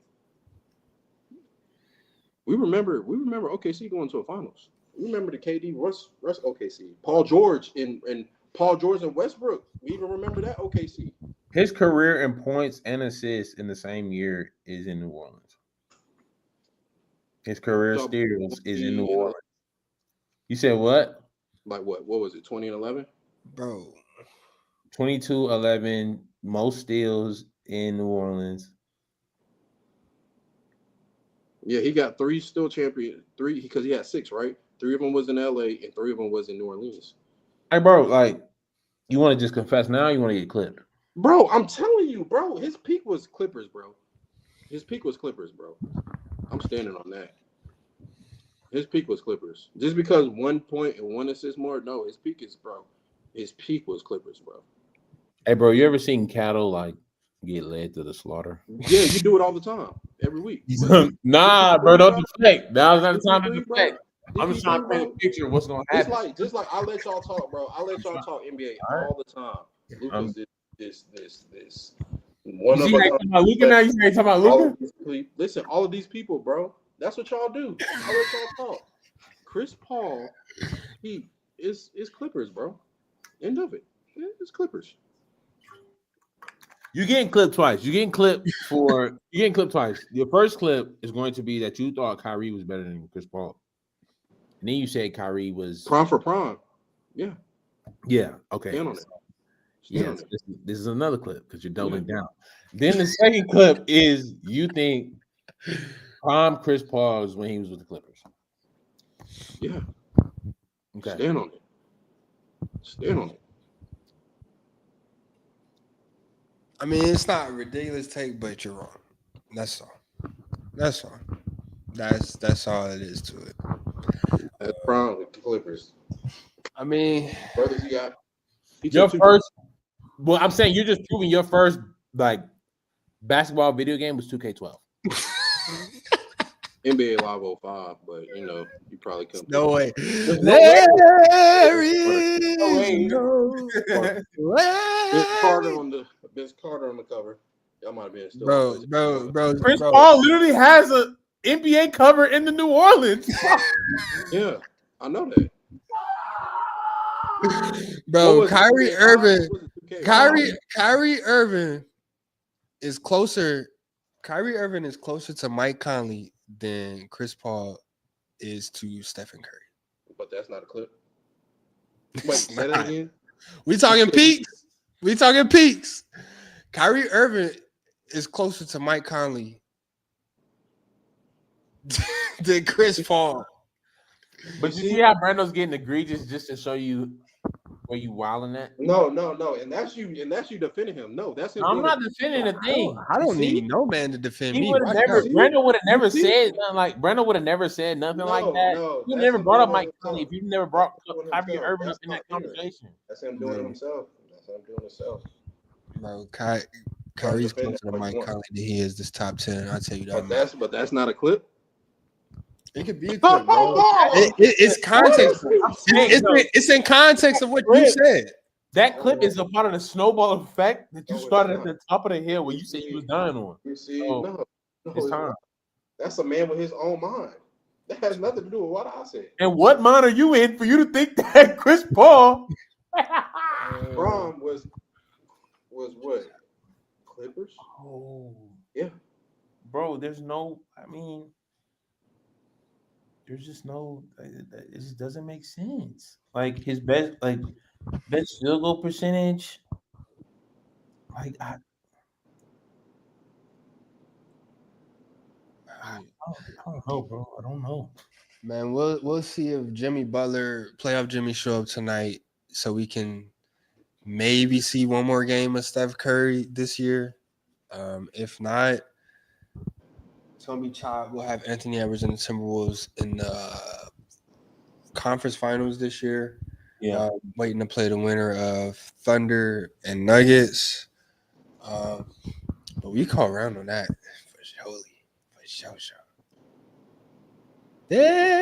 We remember OKC going to a finals. We remember the KD Russ OKC. Paul George and Paul George and Westbrook. We even remember that OKC. His career in points and assists in the same year is in New Orleans. His career steals is in New Orleans. You said what? Like what? What was it? 2011? Bro. 22-11, most steals in New Orleans. Yeah, he got 3 still champion. 3 because he had 6, right? 3 of them was in LA and 3 of them was in New Orleans. Hey, bro, like, you want to just confess now? Or you want to get clipped? Bro, I'm telling you, bro. His peak was Clippers, bro. His peak was Clippers, bro. I'm standing on that. His peak was Clippers. Just because 1 point and 1 assist more, no. His peak is, bro. His peak was Clippers, bro. Hey, bro, you ever seen cattle like get led to the slaughter? Yeah, you do it all the time, every week. Nah, bro, don't deflect. Now's not the time to deflect. I'm just trying to paint a picture of what's gonna happen. Just like I let y'all talk, bro. I let y'all talk NBA all the time. Luka's this. One of you talking Luka now? You talking about Luka? Listen, all of these people, bro. That's what y'all do. I let y'all talk. Chris Paul, he is Clippers, bro. End of it. Yeah, it's Clippers. You're getting clipped twice. You're getting clipped twice. Your first clip is going to be that you thought Kyrie was better than Chris Paul. And then you said Kyrie was prime for prime. Yeah. Yeah. Okay. Stand on it. Yes. This is another clip because you're doubling down. Then the second clip is you think prime Chris Paul is when he was with the Clippers. Yeah. Okay. Stand on it. Stand on it. I mean, it's not a ridiculous take, but you're wrong. That's all. That's all. That's all it is to it. That's prime with the Clippers. I mean, brothers, you got your first. Well, I'm saying you're just proving your first like basketball video game was 2K12. NBA Live 05, but you know, you probably couldn't. No way. There is no way. Vince Carter on the cover. That might have been still. Bro. Chris Paul literally has a NBA cover in the New Orleans. Yeah, I know that. Bro, Kyrie Irving is closer. Kyrie Irving is closer to Mike Conley than Chris Paul is to Stephen Curry. But that's not a clip. Wait, say that again. We talking peaks. Kyrie Irving is closer to Mike Conley than Chris Paul. But you see how Brando's getting egregious just to show you where you wilding at? No, and that's you defending him. No, that's him. I'm not defending the thing. I don't need no man to defend me. Brando would have never said nothing like Brando would have never said nothing like that. You never brought up Mike Conley if you never brought Kyrie Irving up in that conversation. That's him doing it himself. Bro, Kyrie's closer to Mike Conley than he is this top 10. I'll tell you that. But that's not a clip. It could be a clip, bro. It's context. It's in context of what you said. That clip is a part of the snowball effect that you started at the top of the hill where you said you was dying on. You see, no, it's time. That's a man with his own mind. That has nothing to do with what I said. And what mind are you in for you to think that Chris Paul Bron was what? Clippers? Oh. Yeah. Bro, there's just no, it just doesn't make sense. Like his best field goal percentage. Like I don't know, bro. I don't know. Man, we'll see if Jimmy Butler, playoff Jimmy, show up tonight so we can maybe see one more game of Steph Curry this year. If not, it's gonna be chopped. We'll have Anthony Edwards and the Timberwolves in the conference finals this year. Yeah, waiting to play the winner of Thunder and Nuggets. But we call around on that for sure. For sure. Yeah.